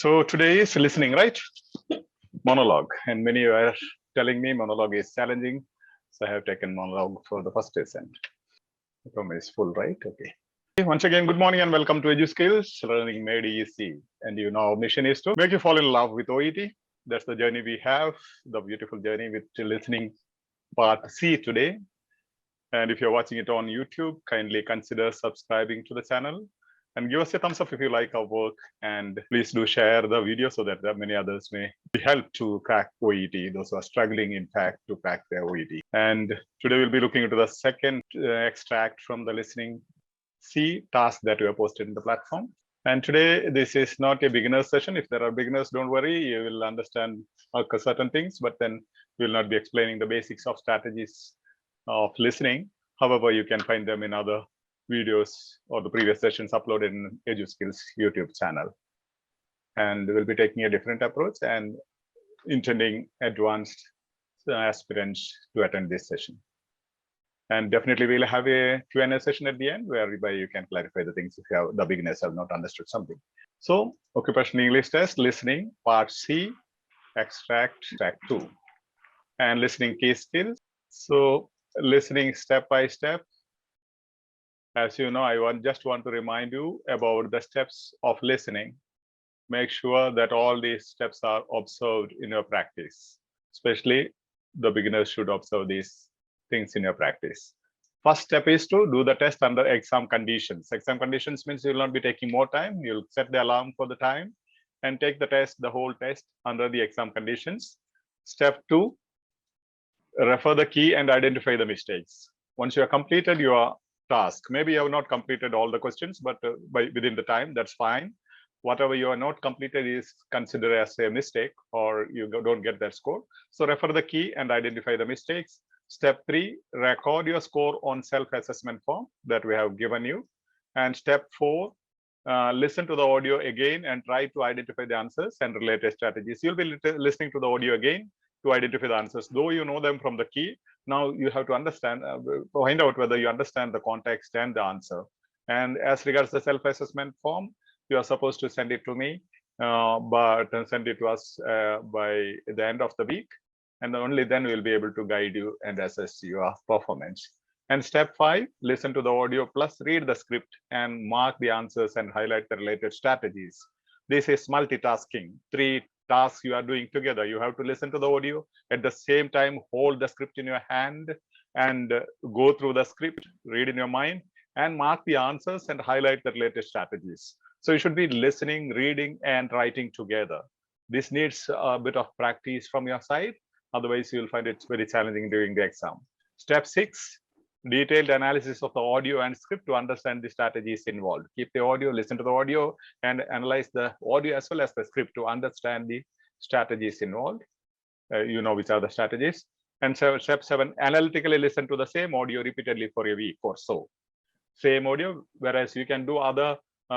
So today is listening, right? Monologue. And many are telling me monologue is challenging. So I have taken monologue for the first lesson. The room is full, right? Okay. Once again, good morning and welcome to Edu Skills, learning made easy. And our mission is to make you fall in love with OET. That's the journey we have, the beautiful journey with listening part C today. And if you're watching it on YouTube, kindly consider subscribing to the channel and give us a thumbs up if you like our work. And please do share the video so that many others may be helped to crack OET, those who are struggling, in fact, to crack their OET. And today we'll be looking into the second extract from the listening C task that we have posted in the platform. And today, this is not a beginner session. If there are beginners, don't worry, you will understand certain things, but then we will not be explaining the basics of strategies of listening. However, you can find them in other videos or the previous sessions uploaded in EduSkills YouTube channel. And we'll be taking a different approach and intending advanced aspirants to attend this session. And definitely we'll have a Q&A session at the end whereby you can clarify the things if you have, the beginners have not understood something. So Occupational English Test, listening, part C, extract 2. And listening key skills. So listening step by step. As you know, I just want to remind you about the steps of listening. Make sure that all these steps are observed in your practice. Especially the beginners should observe these things in your practice. First step is to do the test under exam conditions. Exam conditions means you will not be taking more time. You'll set the alarm for the time and take the test, the whole test under the exam conditions. Step 2, refer the key and identify the mistakes. Once you have completed your task, maybe you have not completed all the questions, but within the time, that's fine. Whatever you are not completed is considered as a mistake or you don't get that score. So refer the key and identify the mistakes. Step 3, record your score on self-assessment form that we have given you. And step 4, listen to the audio again and try to identify the answers and related strategies. You'll be listening to the audio again to identify the answers. Though you know them from the key, now you have to understand, find out whether you understand the context and the answer. And as regards the self-assessment form, you are supposed to send it to me, but send it to us by the end of the week. And only then we'll be able to guide you and assess your performance. And step 5, listen to the audio plus read the script and mark the answers and highlight the related strategies. This is multitasking. 3 tasks you are doing together. You have to listen to the audio, at the same time hold the script in your hand and go through the script, read in your mind and mark the answers and highlight the related strategies. So you should be listening, reading and writing together. This needs a bit of practice from your side. Otherwise, you'll find it very challenging during the exam. Step 6, detailed analysis of the audio and script to understand the strategies involved. Keep the audio, listen to the audio, and analyze the audio as well as the script to understand the strategies involved. You know which are the strategies. And so step 7, analytically listen to the same audio repeatedly for a week or so. Same audio, whereas you can do other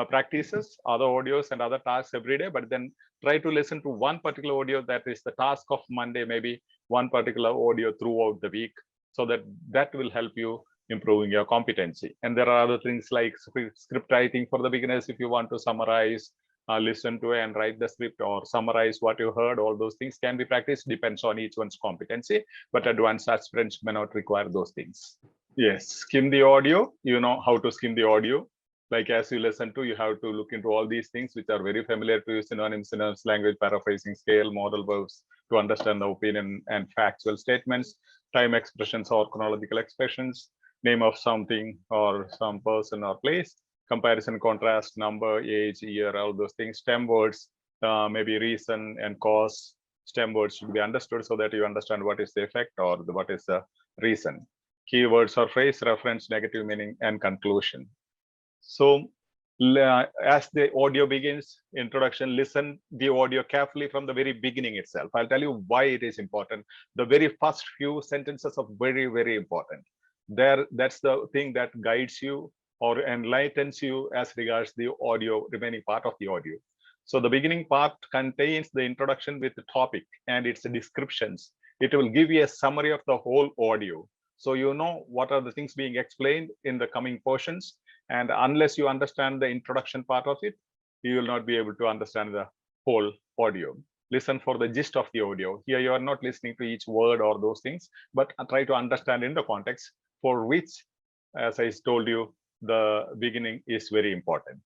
practices, other audios and other tasks every day, but then try to listen to one particular audio that is the task of Monday, maybe one particular audio throughout the week, so that will help you improving your competency. And there are other things like script writing for the beginners. If you want to summarize, listen to and write the script or summarize what you heard, all those things can be practiced, depends on each one's competency, but advanced aspirants may not require those things. Yes, skim the audio. You know how to skim the audio. Like as you listen to, you have to look into all these things which are very familiar to you: synonyms, language, paraphrasing, scale, modal verbs, to understand the opinion and factual statements, time expressions or chronological expressions, name of something or some person or place, comparison, contrast, number, age, year, all those things, stem words, maybe reason and cause. Stem words should be understood so that you understand what is the effect or what is the reason. Keywords or phrase, reference, negative meaning, and conclusion. So as the audio begins, introduction, listen the audio carefully from the very beginning itself. I'll tell you why it is important. The very first few sentences are very, very important. That's the thing that guides you or enlightens you as regards the audio, remaining part of the audio. So the beginning part contains the introduction with the topic and its descriptions. It will give you a summary of the whole audio. So you know what are the things being explained in the coming portions. And unless you understand the introduction part of it, you will not be able to understand the whole audio. Listen for the gist of the audio. Here you are not listening to each word or those things, but try to understand in the context, for which, as I told you, the beginning is very important.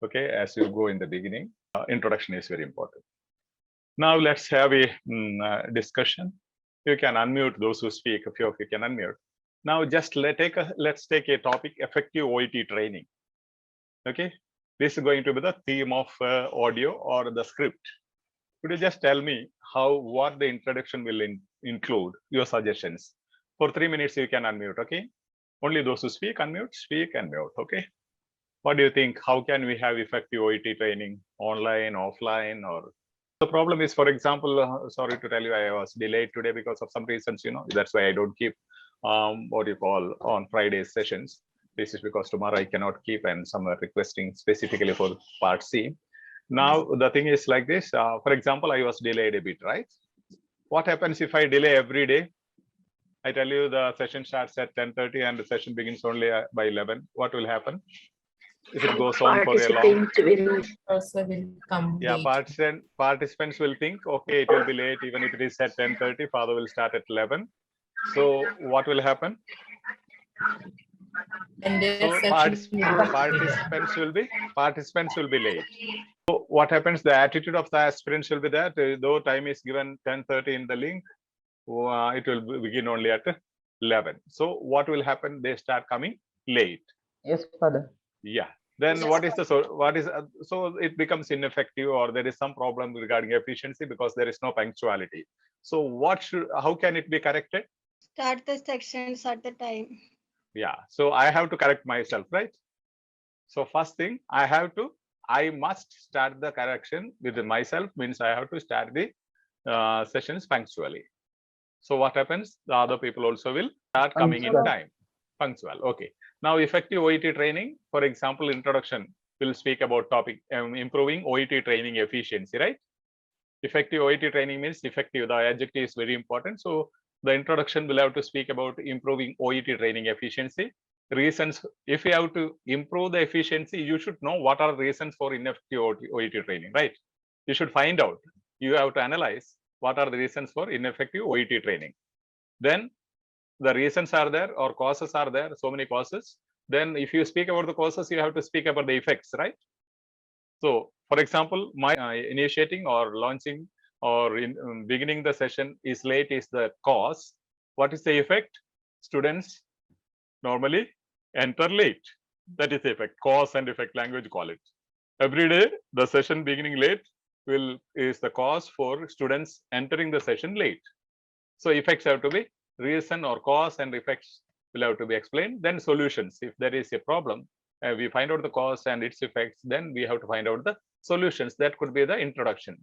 Okay, as you go in the beginning, introduction is very important. Now let's have a discussion. You can unmute those who speak. A few of you can unmute. Now just let's take a topic: effective OET training. Okay, this is going to be the theme of audio or the script. Could you just tell me what the introduction will include? Your suggestions. For 3 minutes you can unmute. Okay, only those who speak, unmute, speak and mute. Okay, what do you think? How can we have effective OET training, online, offline? Or the problem is, for example, sorry to tell you, I was delayed today because of some reasons. That's why I don't keep what you call on Friday sessions. This is because tomorrow I cannot keep, and some are requesting specifically for part C. Now the thing is like this. For example, I was delayed a bit, right? What happens if I delay every day? I tell you the session starts at 10:30 and the session begins only by 11. What will happen if it goes on for a long? Will come yeah, participants will think, okay, it will be late even if it is at 10:30. Father will start at 11. So what will happen? And so participants will be late. So what happens? The attitude of the aspirants will be that though time is given 10:30 in the link, it will begin only at 11. So what will happen? They start coming late. Yes, Father. Yeah. Then so it becomes ineffective, or there is some problem regarding efficiency because there is no punctuality. So how can it be corrected? Start the sections at the time. Yeah, so I have to correct myself, right? So first thing, I must start the correction with myself, means I have to start the sessions punctually. So what happens? The other people also will start coming in time, punctual. Okay. Now effective OET training, for example, introduction will speak about topic improving OET training efficiency, right? Effective OET training means effective. The adjective is very important. So the introduction will have to speak about improving OET training efficiency. Reasons, if you have to improve the efficiency, you should know what are the reasons for ineffective OET training, right? You should find out. You have to analyze what are the reasons for ineffective OET training. Then the reasons are there or causes are there, so many causes. Then if you speak about the causes, you have to speak about the effects, right? So for example, my initiating or launching or beginning the session is late is the cause. What is the effect? Students normally enter late. That is the effect. Cause and effect language call it. Every day the session beginning late is the cause for students entering the session late. So effects have to be reason or cause, and effects will have to be explained. Then solutions. If there is a problem, we find out the cause and its effects, then we have to find out the solutions. That could be the introduction.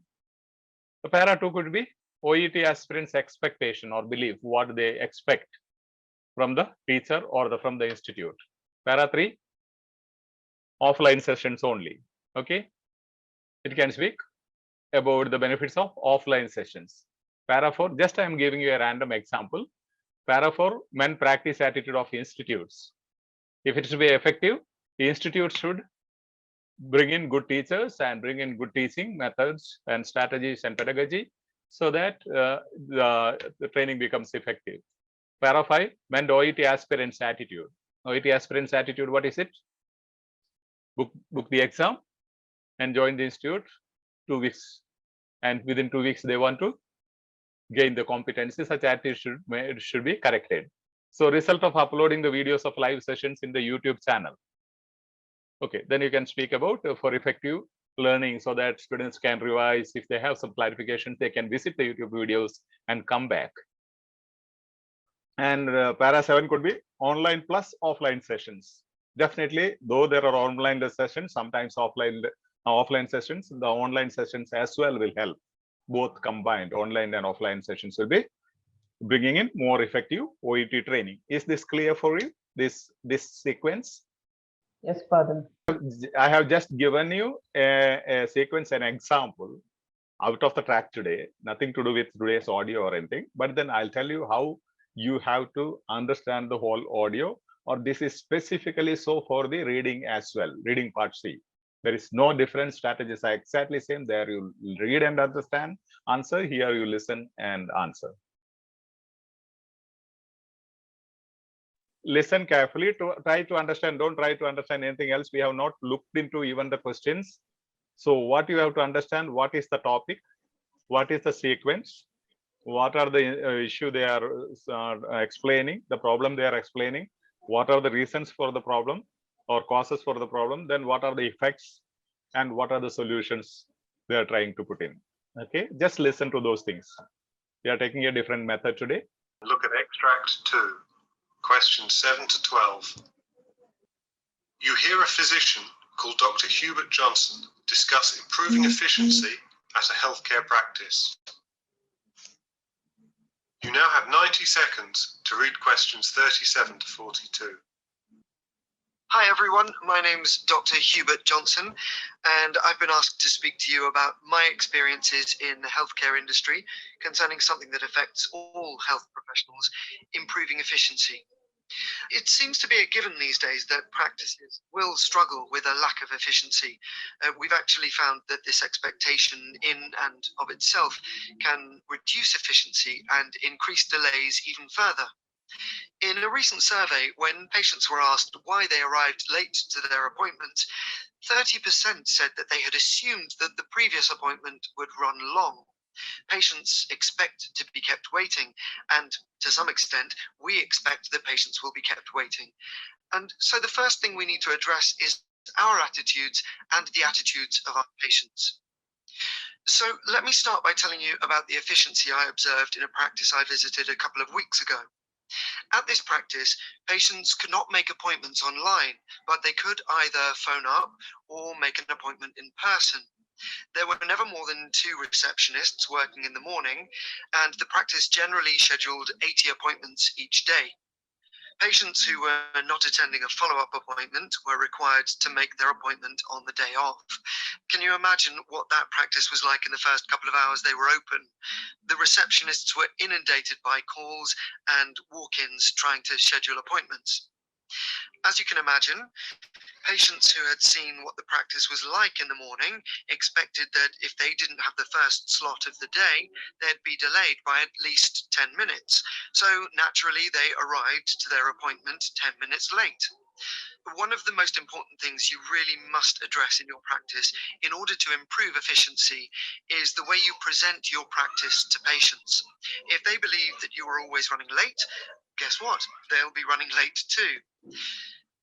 The para 2 could be OET aspirants' expectation or belief, what they expect from the teacher or from the institute. Para 3, offline sessions only. Okay, it can speak about the benefits of offline sessions. Para 4, just I am giving you a random example. Para 4, men practice attitude of institutes. If it should be effective, the institute should bring in good teachers and bring in good teaching methods and strategies and pedagogy, so that the training becomes effective. Para 5, men OET aspirants attitude. OET aspirants attitude, what is it? Book the exam and join the institute 2 weeks, and within 2 weeks they want to gain the competency. Such attitude should be corrected. So result of uploading the videos of live sessions in the YouTube channel. Okay, then you can speak about for effective learning, so that students can revise. If they have some clarifications, they can visit the YouTube videos and come back. And para 7 could be online plus offline sessions. Definitely, though there are online sessions, sometimes offline sessions, the online sessions as well will help. Both combined, online and offline sessions will be bringing in more effective OET training. Is this clear for you, this sequence? Yes, Father. I have just given you a sequence, an example out of the track today, nothing to do with today's audio or anything, but then I'll tell you how you have to understand the whole audio, or this is specifically so for the reading as well, reading part C. There is no difference. Strategies are exactly same. There you read and understand, answer. Here you listen and answer. Listen carefully to try to understand. Don't try to understand anything else. We have not looked into even the questions. So what you have to understand, what is the topic, what is the sequence, what are the issue they are explaining, the problem they are explaining, what are the reasons for the problem or causes for the problem, then what are the effects and what are the solutions they are trying to put in. Okay, just listen to those things. We are taking a different method today. Look at extract 2, questions 7 to 12. You hear a physician called Dr. Hubert Johnson discuss improving efficiency at a healthcare practice. You now have 90 seconds to read questions 37 to 42. Hi everyone, my name's Dr. Hubert Johnson and I've been asked to speak to you about my experiences in the healthcare industry concerning something that affects all health professionals, improving efficiency. It seems to be a given these days that practices will struggle with a lack of efficiency. We've actually found that this expectation in and of itself can reduce efficiency and increase delays even further. In a recent survey, when patients were asked why they arrived late to their appointment, 30% said that they had assumed that the previous appointment would run long. Patients expect to be kept waiting, and to some extent, we expect that patients will be kept waiting. And so the first thing we need to address is our attitudes and the attitudes of our patients. So let me start by telling you about the efficiency I observed in a practice I visited a couple of weeks ago. At this practice, patients could not make appointments online, but they could either phone up or make an appointment in person. There were never more than 2 receptionists working in the morning, and the practice generally scheduled 80 appointments each day. Patients who were not attending a follow-up appointment were required to make their appointment on the day off. Can you imagine what that practice was like in the first couple of hours they were open? The receptionists were inundated by calls and walk-ins trying to schedule appointments. As you can imagine, patients who had seen what the practice was like in the morning expected that if they didn't have the first slot of the day, they'd be delayed by at least 10 minutes. So naturally, they arrived to their appointment 10 minutes late. One of the most important things you really must address in your practice in order to improve efficiency is the way you present your practice to patients. If they believe that you are always running late, guess what? They'll be running late too.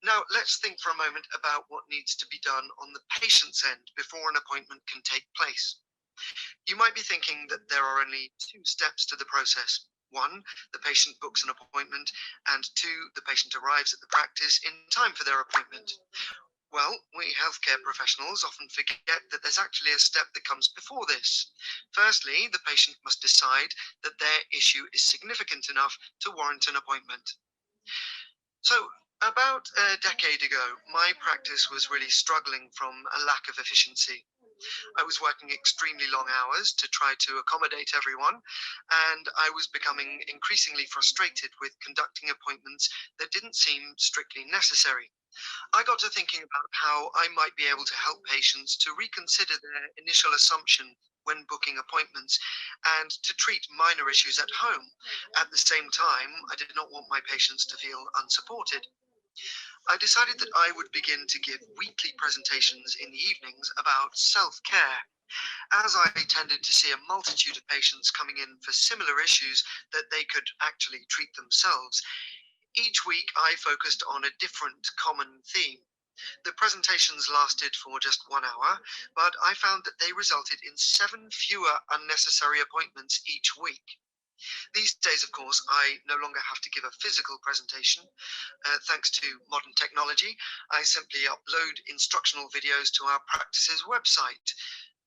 Now, let's think for a moment about what needs to be done on the patient's end before an appointment can take place. You might be thinking that there are only 2 steps to the process. 1, the patient books an appointment, and 2, the patient arrives at the practice in time for their appointment. Well, we healthcare professionals often forget that there's actually a step that comes before this. Firstly, the patient must decide that their issue is significant enough to warrant an appointment. So, about a decade ago, my practice was really struggling from a lack of efficiency. I was working extremely long hours to try to accommodate everyone, and I was becoming increasingly frustrated with conducting appointments that didn't seem strictly necessary. I got to thinking about how I might be able to help patients to reconsider their initial assumption when booking appointments and to treat minor issues at home. At the same time, I did not want my patients to feel unsupported. I decided that I would begin to give weekly presentations in the evenings about self-care. As I tended to see a multitude of patients coming in for similar issues that they could actually treat themselves, each week I focused on a different common theme. The presentations lasted for just 1 hour, but I found that they resulted in 7 fewer unnecessary appointments each week. These days, of course, I no longer have to give a physical presentation. Thanks to modern technology, I simply upload instructional videos to our practice's website.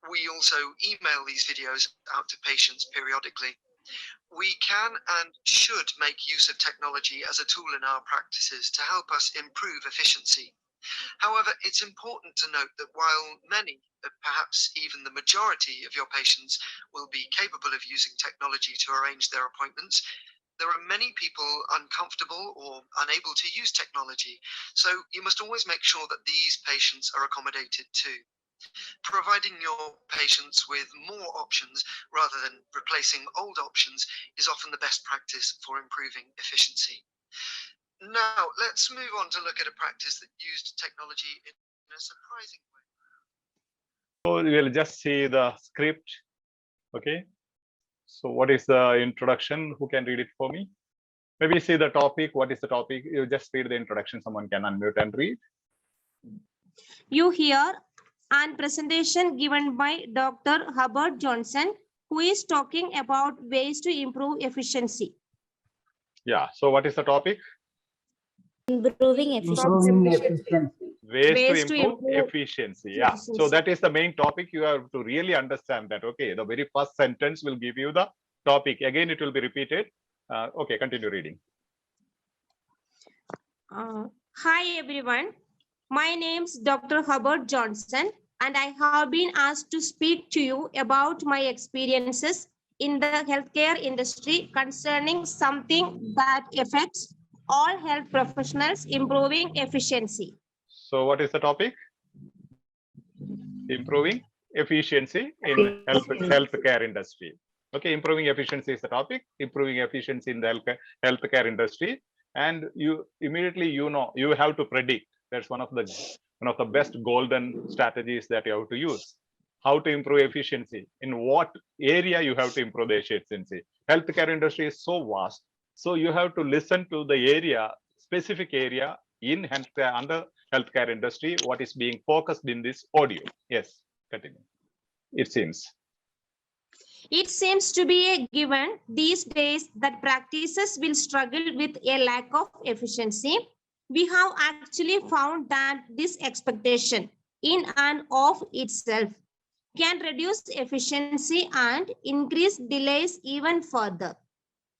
We also email these videos out to patients periodically. We can and should make use of technology as a tool in our practices to help us improve efficiency. However, it's important to note that while many, perhaps even the majority of your patients will be capable of using technology to arrange their appointments, There are many people uncomfortable or unable to use technology, so you must always make sure that these patients are accommodated too. Providing your patients with more options rather than replacing old options is often the best practice for improving efficiency. Now, let's move on to look at a practice that used technology in a surprising way. So we'll just see the script. Okay. So what is the introduction? Who can read it for me? Maybe see the topic. What is the topic? You just read the introduction. Someone can unmute and read. You hear an presentation given by Dr. Hubbard Johnson, who is talking about ways to improve efficiency. Yeah. So what is the topic? Improving efficiency. Ways to improve efficiency. Yeah. So efficiency. that is the main topic. You have to really understand that. Okay. The very first sentence will give you the topic. Again, it will be repeated. Okay. Continue reading. Hi, everyone. My name is Dr. Hubbard Johnson, and I have been asked to speak to you about my experiences in the healthcare industry concerning something that affects all health professionals, improving efficiency. So what is the topic? Improving efficiency in healthcare industry. Okay, improving efficiency is the topic. Improving efficiency in the healthcare industry, and you immediately you have to predict. That's one of the best golden strategies that you have to use. How to improve efficiency? In what area you have to improve the efficiency? Healthcare industry is so vast, so you have to listen to the area, specific area in healthcare, under healthcare industry, what is being focused in this audio. Yes, continue. It seems to be a given these days that practices will struggle with a lack of efficiency. We have actually found that this expectation in and of itself can reduce efficiency and increase delays even further.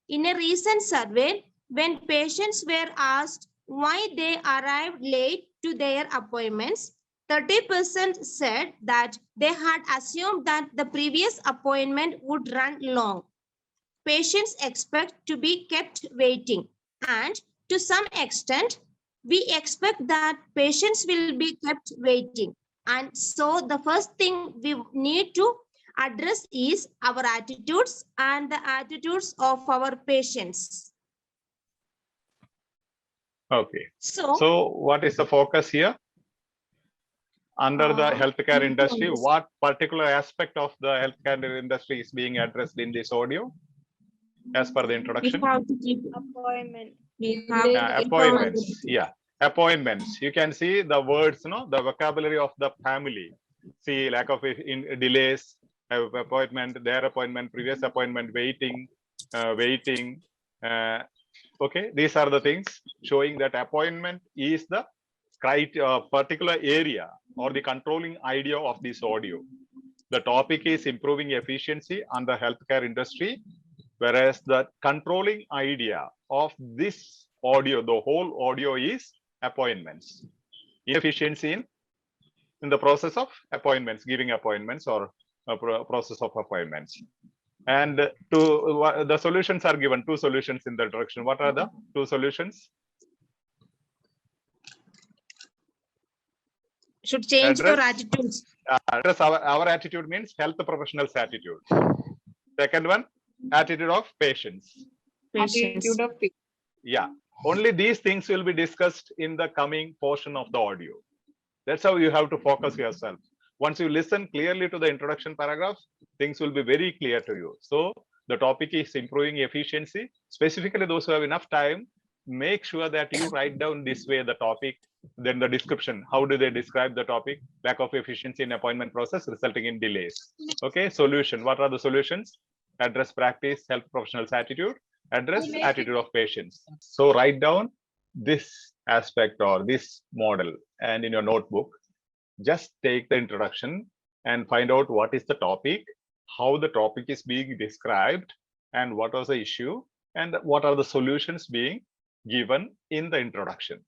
In a recent survey, when patients were asked why they arrived late to their appointments, 30% said that they had assumed that the previous appointment would run long. Patients expect to be kept waiting, and to some extent, we expect that patients will be kept waiting. And so the first thing we need to address is our attitudes and the attitudes of our patients. okay. So what is the focus here? Under the healthcare industry, what particular aspect of the healthcare industry is being addressed in this audio? As per the introduction. Appointment. Appointments. Yeah, appointments. You can see the words, the vocabulary of the family. See, lack of delays, appointment, their appointment, previous appointment, waiting. Okay, these are the things showing that appointment is the particular area or the controlling idea of this audio. The topic is improving efficiency on the healthcare industry, whereas the controlling idea of this audio, the whole audio, is appointments. Efficiency in the process of appointments, giving appointments, or process of appointments. And the solutions are given, 2 solutions in the introduction. What are the 2 solutions? Should change your attitudes. Address our attitude means health professionals' attitude. Second one, attitude of patients. Attitude of patients. Yeah, only these things will be discussed in the coming portion of the audio. That's how you have to focus yourself. Once you listen clearly to the introduction paragraph, things will be very clear to you. So the topic is improving efficiency. Specifically, those who have enough time, make sure that you write down this way the topic, then the description. How do they describe the topic? Lack of efficiency in appointment process resulting in delays. Okay, solution. What are the solutions? Address practice, health professionals' attitude, address attitude of patients. So write down this aspect or this model, and in your notebook, just take the introduction and find out what is the topic, how the topic is being described, and what was the issue, and what are the solutions being given in the introduction.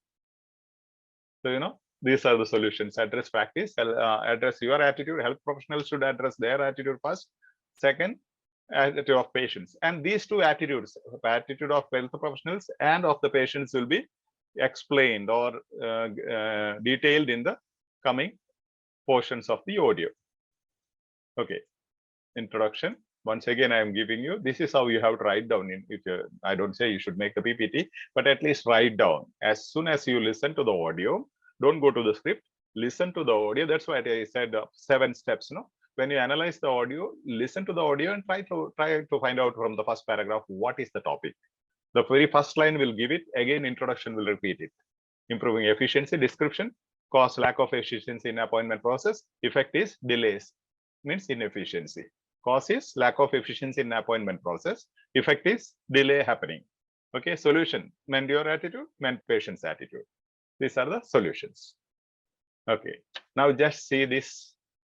So, these are the solutions. Address practice, address your attitude. Health professionals should address their attitude first. Second, attitude of patients. And these two attitudes, attitude of health professionals and of the patients, will be explained or detailed in the coming portions of the audio. Okay, introduction. Once again, I am giving you, this is how you have to write down. If you, I don't say you should make the PPT, but at least write down. As soon as you listen to the audio, don't go to the script, listen to the audio. That's why I said 7 steps. No, when you analyze the audio, listen to the audio and try to find out from the first paragraph what is the topic. The very first line will give it. Again, introduction will repeat it. Improving efficiency, description, cause lack of efficiency in appointment process. Effect is delays, means inefficiency. Cause is lack of efficiency in appointment process. Effect is delay happening. Okay, solution, mend your attitude, mend patient's attitude. These are the solutions. Okay, now just see this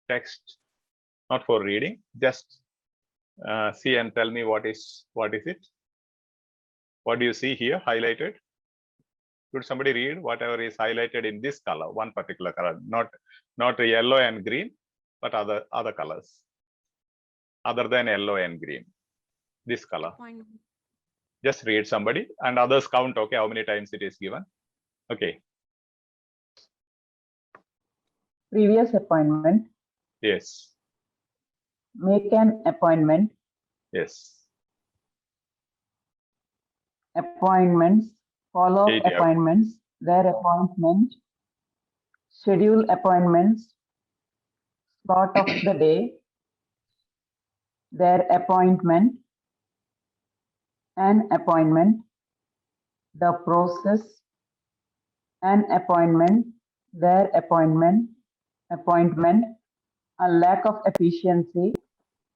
text, not for reading, just see and tell me what is it. What do you see here highlighted? Could somebody read whatever is highlighted in this color, one particular color, not yellow and green, but other colors, other than yellow and green, this color. Just read somebody and others count, okay, how many times it is given. Okay. Previous appointment. Yes. Make an appointment. Yes. Appointments. Follow-up appointments. Their appointment. Schedule appointments. Slot of the day. Their appointment. An appointment. The process. An appointment. Their appointment. Appointment. A lack of efficiency.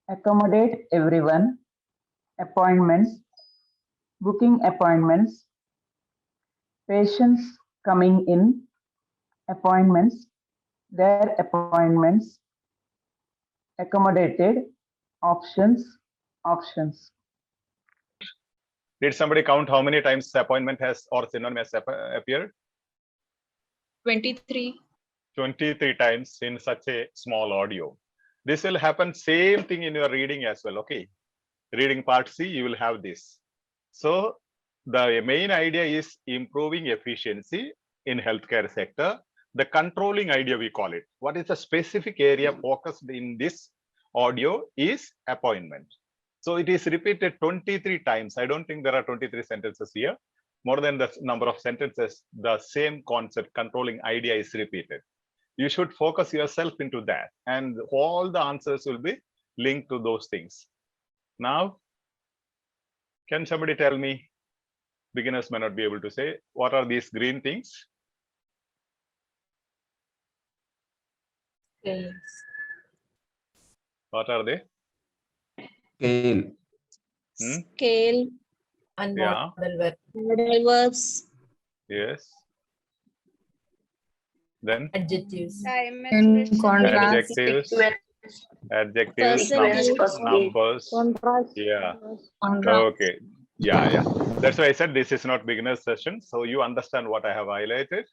Accommodate everyone. Appointments. Booking appointments. Patients coming in. Appointments. Their appointments. Accommodated. Options. Options. Did somebody count how many times the appointment has or synonym has appeared? 23. 23 times in such a small audio. This will happen same thing in your reading as well. Okay, reading part C, you will have this. So the main idea is improving efficiency in healthcare sector. The controlling idea, we call it. What is the specific area focused in this audio is appointment. So it is repeated 23 times. I don't think there are 23 sentences here. More than the number of sentences, the same concept, controlling idea is repeated. You should focus yourself into that, and all the answers will be linked to those things. Now, can somebody tell me, beginners may not be able to say, what are these green things? Scales. What are they? Scale. Scale. And Yeah. Modal verbs. Yes. Then Adjectives. Time In expression. contrast, adjectives, adjectives, Percentage. numbers. Yeah. Okay. Yeah. That's why I said this is not beginner session. So you understand what I have highlighted.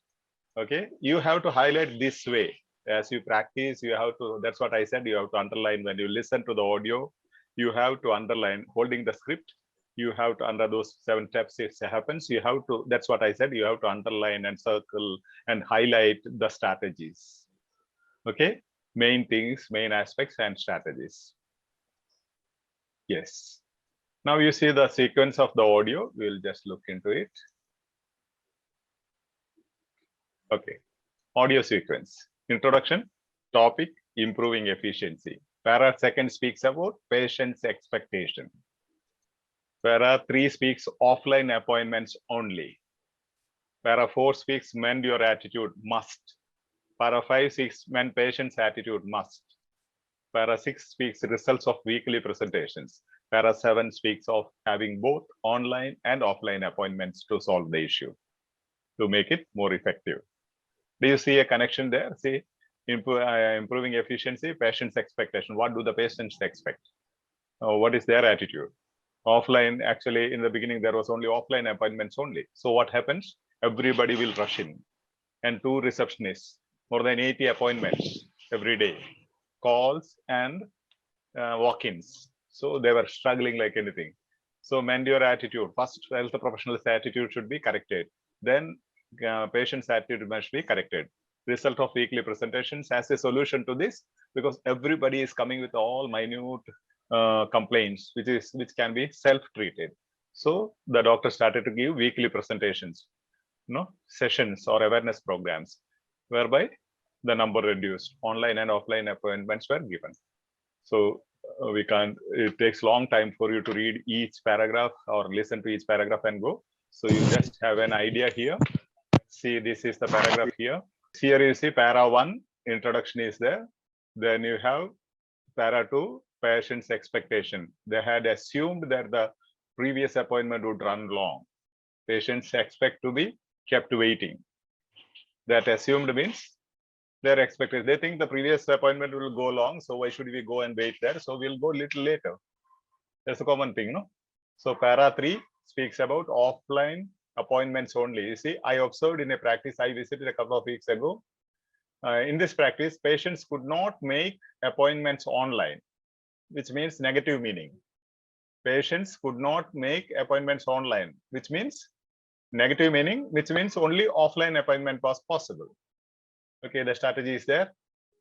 Okay. You have to highlight this way. As you practice, you have to, that's what I said, you have to underline when you listen to the audio. You have to underline holding the script. You have to, under those 7 steps, if it happens, you have to, that's what I said, you have to underline and circle and highlight the strategies. Okay, main things, main aspects and strategies. Yes. Now you see the sequence of the audio. We'll just look into it. Okay, audio sequence. Introduction, topic, improving efficiency. Para 2 speaks about patient's expectation. Para 3 speaks offline appointments only. Para 4 speaks mend your attitude, must. Para 5 speaks mend patient's attitude, must. Para 6 speaks results of weekly presentations. Para 7 speaks of having both online and offline appointments to solve the issue, to make it more effective. Do you see a connection there? See, improving efficiency, patient's expectation. What do the patients expect? What is their attitude? Offline, actually, in the beginning, there was only offline appointments only. So what happens? Everybody will rush in. And 2 receptionists, more than 80 appointments every day, calls and walk-ins. So they were struggling like anything. So mend your attitude. First, health professional's attitude should be corrected. Then patient's attitude must be corrected. Result of weekly presentations as a solution to this, because everybody is coming with all minute complaints, which can be self-treated. So the doctor started to give weekly presentations, sessions or awareness programs, whereby the number reduced. Online and offline appointments were given. So we can't. It takes long time for you to read each paragraph or listen to each paragraph and go. So you just have an idea here. See, this is the paragraph here. Here you see para 1, introduction is there. Then you have para 2, patient's expectation. They had assumed that the previous appointment would run long. Patients expect to be kept waiting. That assumed means they're expected. They think the previous appointment will go long, so why should we go and wait there? So we'll go a little later. That's a common thing, no? So para 3 speaks about offline appointments only. You see, I observed in a practice I visited a couple of weeks ago. In this practice, patients could not make appointments online, which means negative meaning. Patients could not make appointments online, which means negative meaning, which means only offline appointment was possible. Okay, the strategy is there,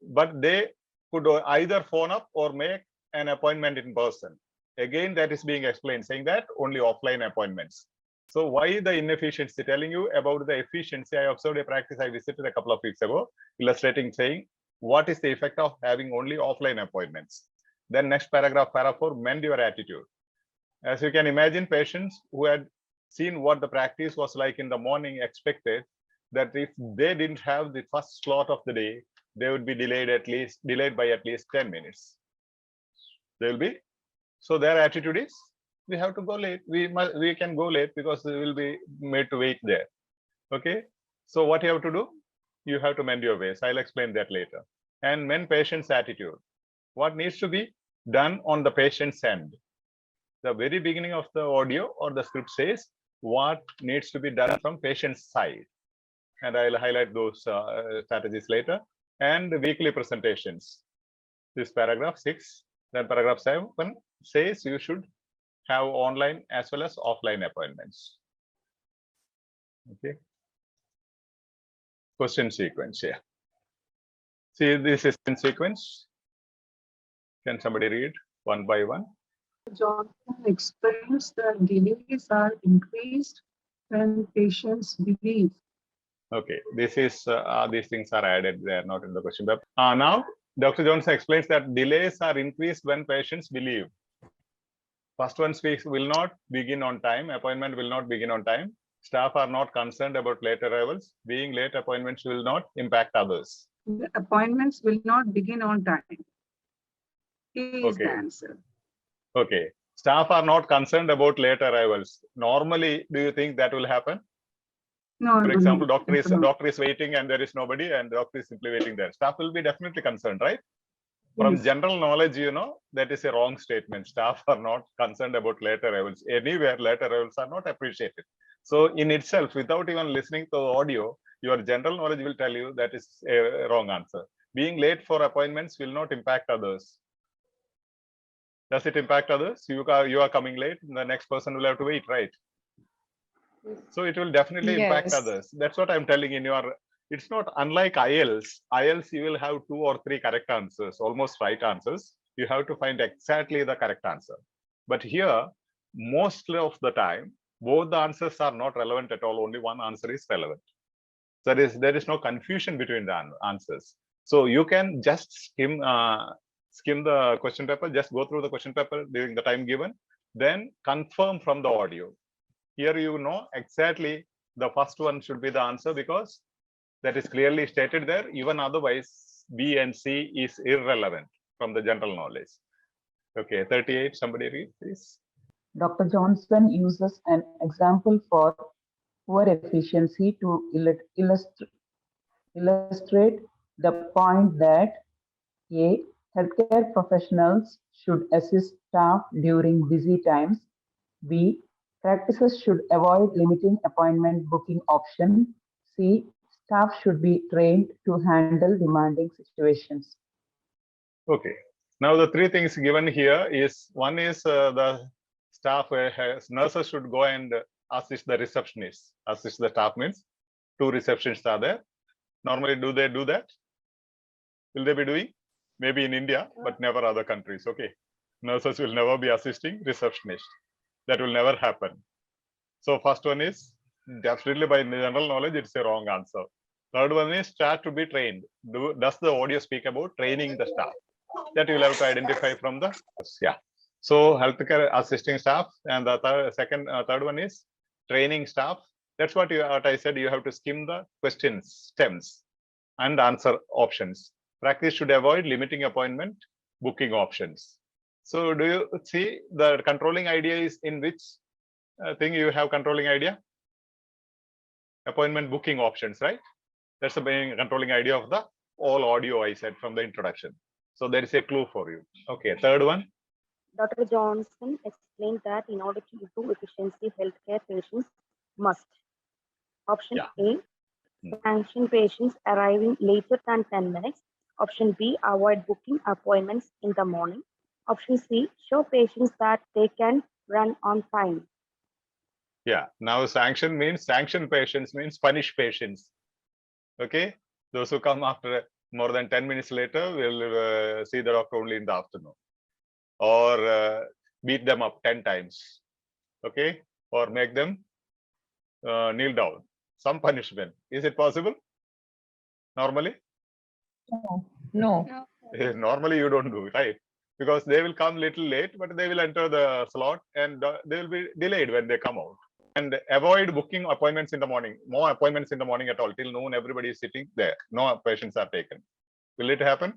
but they could either phone up or make an appointment in person. Again, that is being explained, saying that only offline appointments. So why the inefficiency? Telling you about the efficiency. I observed a practice I visited a couple of weeks ago, illustrating, saying what is the effect of having only offline appointments. Then next paragraph, para 4, mend your attitude. As you can imagine, patients who had seen what the practice was like in the morning expected that if they didn't have the first slot of the day, they would be delayed by at least 10 minutes. They will be. So their attitude is, we have to go late. We can go late because we will be made to wait there. Okay. So what you have to do? You have to mend your ways. I'll explain that later. And mend patient's attitude. What needs to be done on the patient's end? The very beginning of the audio or the script says what needs to be done from patient's side. And I'll highlight those strategies later. And the weekly presentations. This paragraph 6, then paragraph 7 says you should have online as well as offline appointments. Okay. Question sequence here. See, this is in sequence. Can somebody read one by one? Johnson explains that delays are increased when patients believe. Okay, this is these things are added. They are not in the question paper. Now, Dr. Johnson explains that delays are increased when patients believe. First one speaks, will not begin on time. Appointment will not begin on time. Staff are not concerned about late arrivals. Being late, appointments will not impact others. The appointments will not begin on time. Is the answer. Okay. Staff are not concerned about late arrivals. Normally, do you think that will happen? No. For example, doctor is waiting and there is nobody, and the doctor is simply waiting there. Staff will be definitely concerned, right? From Yes. general knowledge, that is a wrong statement. Staff are not concerned about late arrivals. Anywhere late arrivals are not appreciated. So in itself, without even listening to the audio, your general knowledge will tell you that is a wrong answer. Being late for appointments will not impact others. Does it impact others? You are coming late, the next person will have to wait, right? So it will definitely impact others. That's what I'm telling in your. It's not unlike IELTS. IELTS, you will have 2 or 3 correct answers, almost right answers. You have to find exactly the correct answer. But here, most of the time, both the answers are not relevant at all. Only one answer is relevant. So there is no confusion between the answers. So you can just skim the question paper, just go through the question paper during the time given, then confirm from the audio. Here you know exactly the first one should be the answer because that is clearly stated there. Even otherwise, B and C is irrelevant from the general knowledge. Okay, 38, somebody read, please. Dr. Johnson uses an example for poor efficiency to illustrate the point that A. Healthcare professionals should assist staff during busy times. B. Practices should avoid limiting appointment booking option. C. Staff should be trained to handle demanding situations. Okay, Now the three things given here is, one is the staff nurses should go and assist the receptionist. Assist the staff means 2 receptionists are there. Normally, do they do that? Will they be doing? Maybe in India, but never other countries. Okay. Nurses will never be assisting receptionists. That will never happen. So first one is definitely by general knowledge, it's a wrong answer. Third one is staff to be trained. Does the audio speak about training the staff? That you will have to identify from the, yeah. So healthcare assisting staff, and the third one is training staff. That's what I said. You have to skim the questions, stems, and answer options. Practice should avoid limiting appointment booking options. So do you see the controlling idea is in which thing you have controlling idea? Appointment booking options, right? That's the main controlling idea of the all audio I said from the introduction. So there is a clue for you. Okay, third one. Dr. Johnson explained that in order to improve efficiency, healthcare patients must. Option A, sanction patients arriving later than 10 minutes. Option B, avoid booking appointments in the morning. Option C, show patients that they can run on time. Yeah, now sanction patients means punish patients. Okay, those who come after more than 10 minutes later will see the doctor only in the afternoon, or beat them up 10 times. Okay, or make them kneel down. Some punishment. Is it possible? Normally? No. Normally you don't do it, right? Because they will come little late, but they will enter the slot and they will be delayed when they come out. And avoid booking appointments in the morning. No appointments in the morning at all. Till noon, everybody is sitting there. No patients are taken. Will it happen?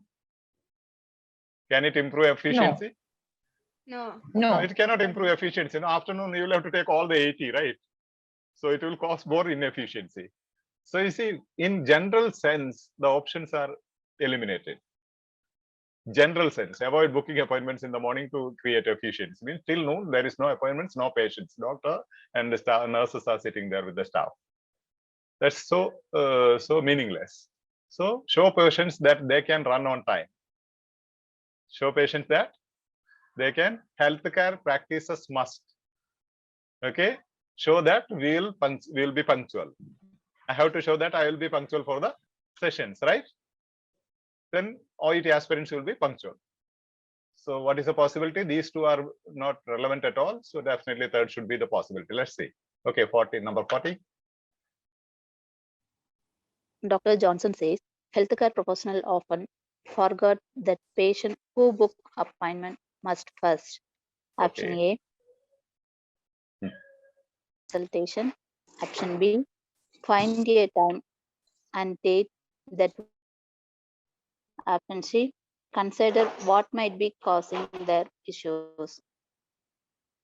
Can it improve efficiency? No. No, it cannot improve efficiency. In the afternoon, you will have to take all the 80, right? So it will cause more inefficiency. So you see, in general sense, the options are eliminated. General sense, avoid booking appointments in the morning to create efficiency. Means till noon, there is no appointments, no patients. Doctor and the staff, nurses are sitting there with the staff. That's so meaningless. So show patients that they can run on time. Show patients that they can. Healthcare practices must. Okay. Show that we'll be punctual. I have to show that I will be punctual for the sessions, right? Then OET aspirants will be punctual. So what is the possibility? These two are not relevant at all. So definitely third should be the possibility. Let's see. Okay, number 40. Dr. Johnson says, healthcare professional often forget that patient who book appointment must first. Option A, consultation. Option B, find a time and date that. Option C, consider what might be causing their issues.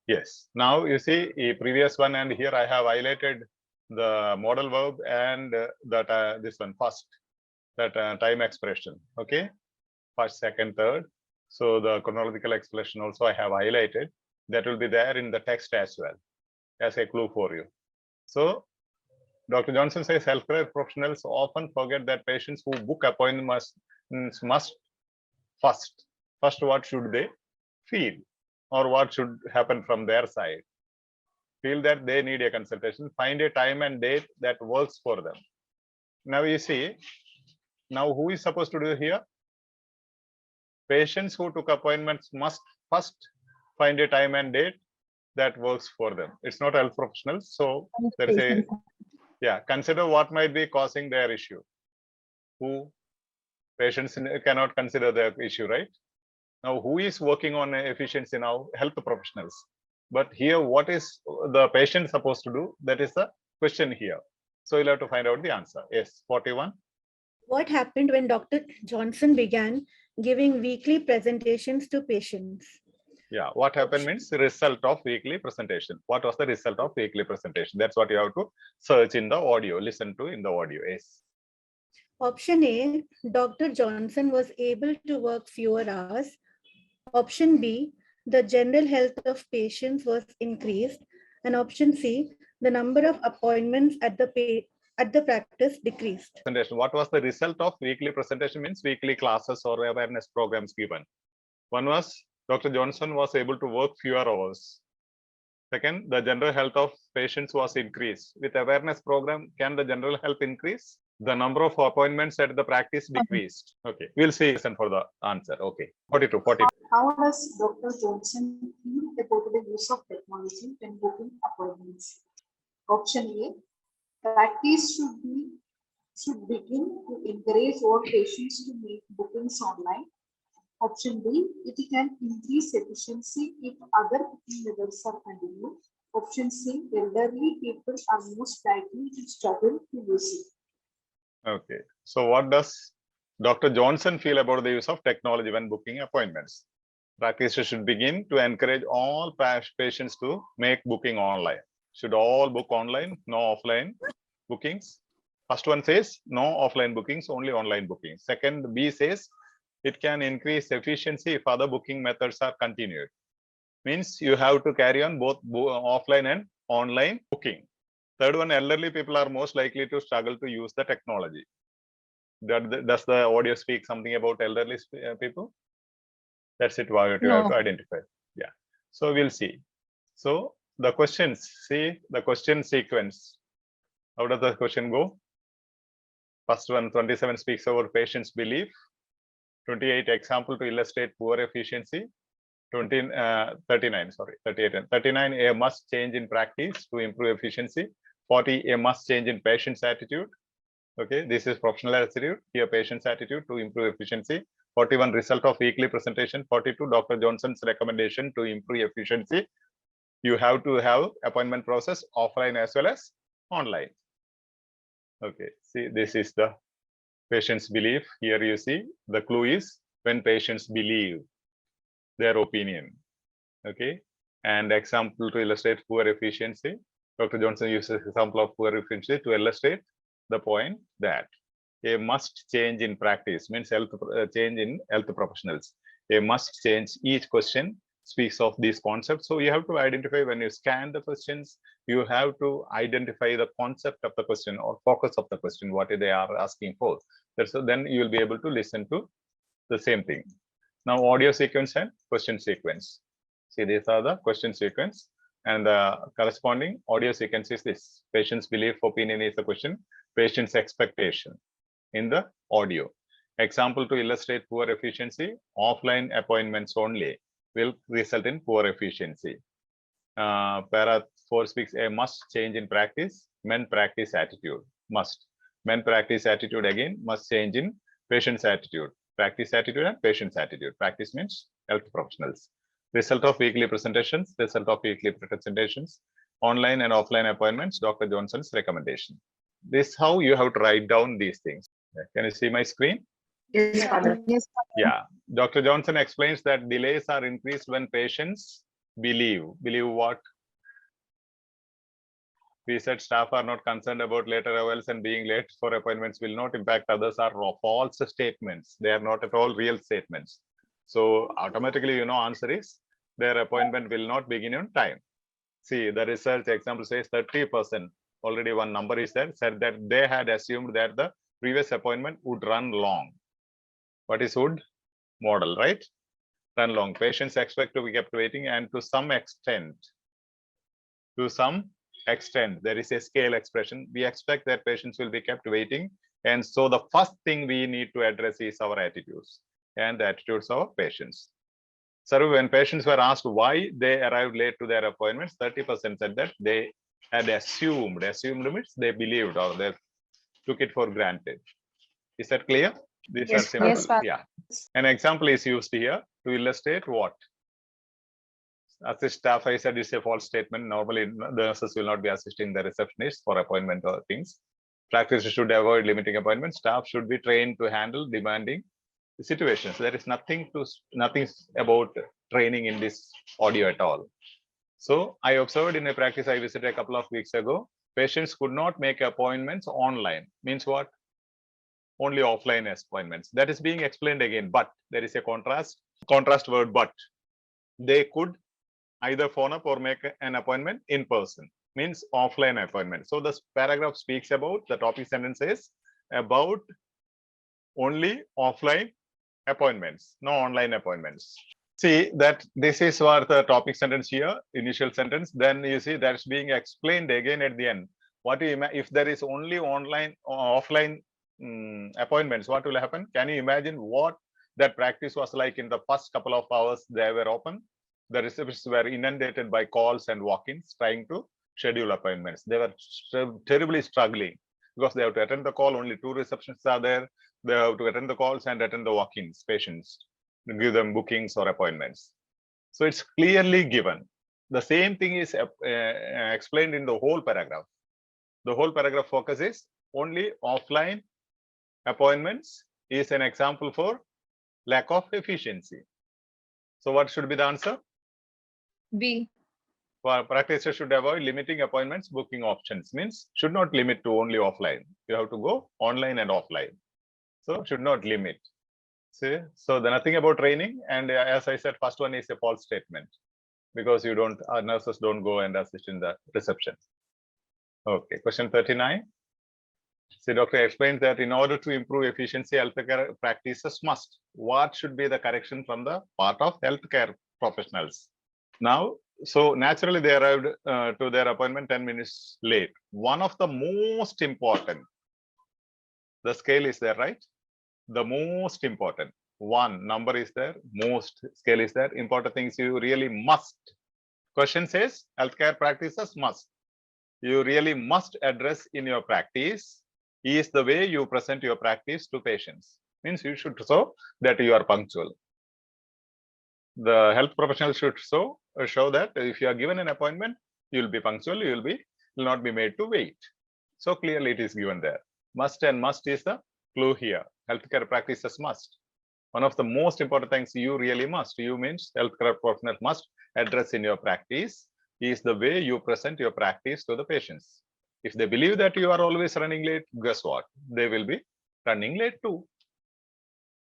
Yes. Now you see a previous one, and here I have highlighted the modal verb and that this one first, that time expression. Okay, first, second, third. So the chronological expression also I have highlighted. That will be there in the text as well as a clue for you. So Dr. Johnson says healthcare professionals often forget that patients who book appointments must first what should they feel, or what should happen from their side? Feel that they need a consultation, find a time and date that works for them. Now you see, now who is supposed to do here? Patients who took appointments must first find a time and date that works for them. It's not health professionals. So there is a, consider what might be causing their issue. Who? Patients cannot consider their issue, right? Now, who is working on efficiency now? Health professionals. But here, what is the patient supposed to do? That is the question here. So you'll have to find out the answer. Yes, 41. What happened when Dr. Johnson began giving weekly presentations to patients? Yeah, what happened means the result of weekly presentation. What was the result of weekly presentation? That's what you have to search in the audio, listen to in the audio. Yes. Option A, Dr. Johnson was able to work fewer hours. Option B, the general health of patients was increased. And option C, the number of appointments at the practice decreased. What was the result of weekly presentation? Means weekly classes or awareness programs given. One was Dr. Johnson was able to work fewer hours. Second, the general health of patients was increased. With awareness program, can the general health increase? The number of appointments at the practice decreased. Okay, we'll see listen for the answer. Okay, 42. How does Dr. Johnson feel about the use of technology when booking appointments? Option A, practice should begin to encourage all patients to make bookings online. Option B, it can increase efficiency if other booking methods are continued. Option C, elderly people are most likely to struggle to use it. Okay, so what does Dr. Johnson feel about the use of technology when booking appointments? Practitioners should begin to encourage all patients to make booking online. Should all book online, no offline bookings? First one says no offline bookings, only online bookings. Second, B says it can increase efficiency if other booking methods are continued. Means you have to carry on both offline and online booking. Third one, elderly people are most likely to struggle to use the technology. Does the audio speak something about elderly people? That's it, what you have to identify. Yeah, so we'll see. So the questions, see the question sequence. How does the question go? First one, 27 speaks about patient's belief. 28, example to illustrate poor efficiency. 39, a must change in practice to improve efficiency. 40, a must change in patient's attitude. Okay, this is professional attitude. Here, patient's attitude to improve efficiency. 41, result of weekly presentation. 42, Dr. Johnson's recommendation to improve efficiency. You have to have appointment process offline as well as online. Okay, see, this is the patient's belief. Here you see the clue is when patients believe their opinion. Okay, and example to illustrate poor efficiency. Dr. Johnson uses example of poor efficiency to illustrate the point that a must change in practice means change in health professionals. A must change, each question speaks of these concepts. So you have to identify when you scan the questions, you have to identify the concept of the question or focus of the question, what they are asking for. So then you will be able to listen to the same thing. Now audio sequence and question sequence. See, these are the question sequence and the corresponding audio sequence is this. Patient's belief, opinion is the question. Patient's expectation in the audio. Example to illustrate poor efficiency, offline appointments only will result in poor efficiency. Para 4 speaks a must change in practice, men practice attitude, must. Men practice attitude again, must change in patient's attitude. Practice attitude and patient's attitude. Practice means health professionals. Result of weekly presentations, online and offline appointments, Dr. Johnson's recommendation. This is how you have to write down these things. Can you see my screen? Yes, Father. Yes, Father. Yeah, Dr. Johnson explains that delays are increased when patients believe. Believe what? We said staff are not concerned about late arrivals and being late for appointments will not impact others are false statements. They are not at all real statements. So automatically, you know, answer is their appointment will not begin on time. See, the research example says 30%. Already one number is there, said that they had assumed that the previous appointment would run long. What is would? Model, right? Run long. Patients expect to be kept waiting, and to some extent, there is a scale expression. We expect that patients will be kept waiting. And so the first thing we need to address is our attitudes and the attitudes of patients. So when patients were asked why they arrived late to their appointments, 30% said that they had assumed means they believed or they took it for granted. Is that clear? These are simple. Yes, yeah. An example is used here to illustrate what? Assist staff, I said it's a false statement. Normally, the nurses will not be assisting the receptionists for appointment or things. Practitioners should avoid limiting appointments. Staff should be trained to handle demanding situations. There is nothing about training in this audio at all. So I observed in a practice I visited a couple of weeks ago, patients could not make appointments online. Means what? Only offline appointments. That is being explained again, but there is a contrast word, but. They could either phone up or make an appointment in person, means offline appointment. So this paragraph speaks about, the topic sentence is about only offline appointments, no online appointments. See that this is what the topic sentence here, initial sentence. Then you see that's being explained again at the end. What you if there is only online or offline appointments, what will happen? Can you imagine what that practice was like in the first couple of hours they were open? The receptionists were inundated by calls and walk-ins trying to schedule appointments. They were terribly struggling because they have to attend the call. Only 2 receptionists are there. They have to attend the calls and attend the walk-ins patients, give them bookings or appointments. So it's clearly given. The same thing is explained in the whole paragraph. The whole paragraph focuses only offline appointments is an example for lack of efficiency. So what should be the answer? B. For practitioners should avoid limiting appointments, booking options means should not limit to only offline. You have to go online and offline. So should not limit. See, so the nothing about training, and as I said, first one is a false statement because you don't, nurses don't go and assist in the reception. Okay, question 39. See, doctor explains that in order to improve efficiency, healthcare practices must. What should be the correction from the part of healthcare professionals? Now, so naturally they arrived to their appointment 10 minutes late. One of the most important, the scale is there, right? The most important one number is there, most scale is there. Important things you really must. Question says healthcare practices must. You really must address in your practice is the way you present your practice to patients. Means you should show that you are punctual. The health professional should show that if you are given an appointment, you will be punctual, you will not be made to wait. So clearly it is given there. Must and must is the clue here. Healthcare practices must. One of the most important things you really must. You means healthcare professional must address in your practice is the way you present your practice to the patients. If they believe that you are always running late, guess what? They will be running late too.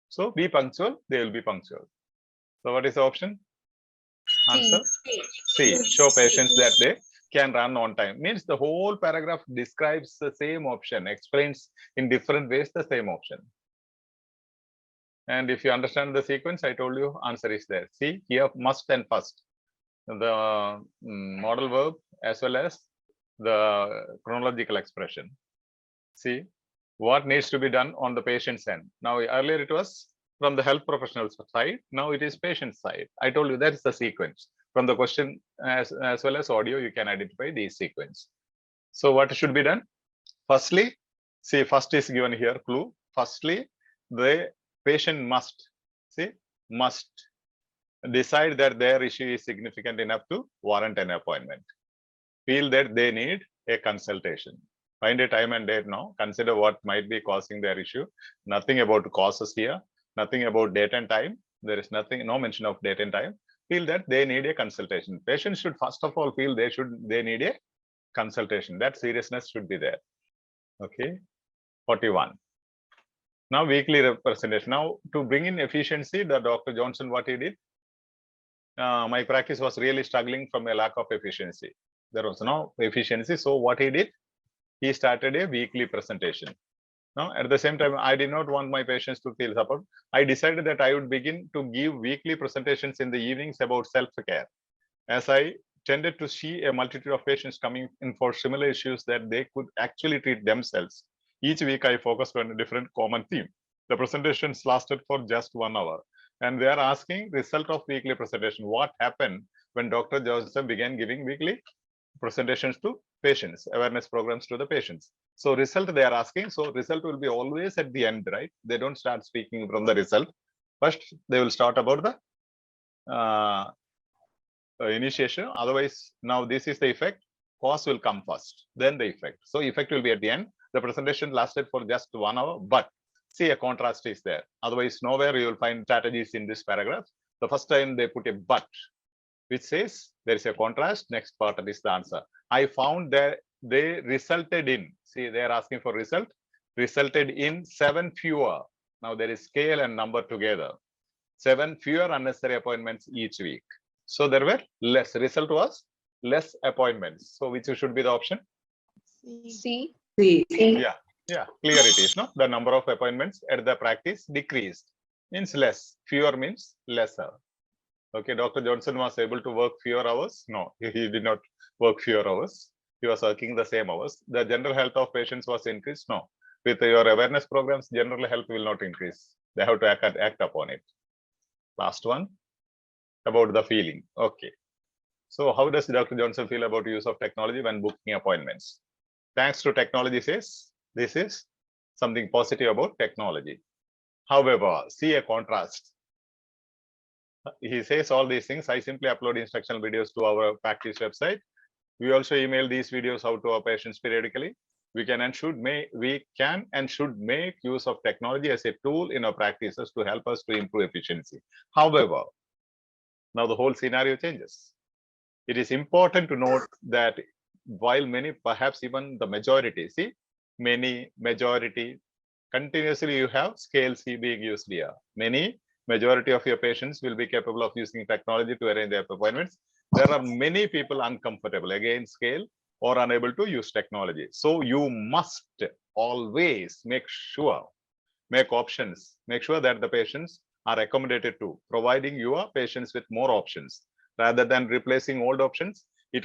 So be punctual, they will be punctual. So what is the option? Answer C. Show patients that they can run on time. Means the whole paragraph describes the same option, explains in different ways the same option. And if you understand the sequence, I told you answer is there. See here, must and first. The modal verb as well as the chronological expression. See what needs to be done on the patient's end. Now earlier it was from the health professional's side. Now it is patient side. I told you that is the sequence. From the question as well as audio, you can identify these sequence. So what should be done? Firstly, see first is given here clue. Firstly, the patient must decide that their issue is significant enough to warrant an appointment. Feel that they need a consultation. Find a time and date now. Consider what might be causing their issue. Nothing about causes here. Nothing about date and time. There is nothing, no mention of date and time. Feel that they need a consultation. Patients should first of all feel they need a consultation. That seriousness should be there. Okay. 41. Now weekly representation. Now to bring in efficiency, the Dr. Johnson, what he did, my practice was really struggling from a lack of efficiency. There was no efficiency. So what he did, he started a weekly presentation. Now, at the same time, I did not want my patients to feel support. I decided that I would begin to give weekly presentations in the evenings about self-care. As I tended to see a multitude of patients coming in for similar issues that they could actually treat themselves. Each week, I focused on a different common theme. The presentations lasted for just 1 hour. And they are asking result of weekly presentation. What happened when Dr. Johnson began giving weekly presentations to patients, awareness programs to the patients? So result they are asking. So result will be always at the end, right? They don't start speaking from the result. First, they will start about the initiation. Otherwise, now this is the effect. Cause will come first, then the effect. So effect will be at the end. The presentation lasted for just 1 hour, but see a contrast is there. Otherwise, nowhere you will find strategies in this paragraph. The first time they put a but, which says there is a contrast. Next part is the answer. I found that they resulted in, see, they are asking for result, resulted in 7 fewer. Now there is scale and number together. 7 fewer unnecessary appointments each week. So there were less. Result was less appointments. So which should be the option? C. Yeah, clear it is. No, the number of appointments at the practice decreased. Means less. Fewer means lesser. Okay, Dr. Johnson was able to work fewer hours. No, he did not work fewer hours. He was working the same hours. The general health of patients was increased. No, with your awareness programs, general health will not increase. They have to act upon it. Last one, about the feeling. Okay. So how does Dr. Johnson feel about use of technology when booking appointments? Thanks to technology, says this is something positive about technology. However, see a contrast. He says all these things. I simply upload instructional videos to our practice website. We also email these videos out to our patients periodically. We can and should make use of technology as a tool in our practices to help us to improve efficiency. However, now the whole scenario changes. It is important to note that while many, perhaps even the majority, majority, continuously you have scale C being used here. Majority of your patients will be capable of using technology to arrange their appointments. There are many people uncomfortable, again, scale or unable to use technology. So you must always make sure that the patients are accommodated to, providing your patients with more options rather than replacing old options. It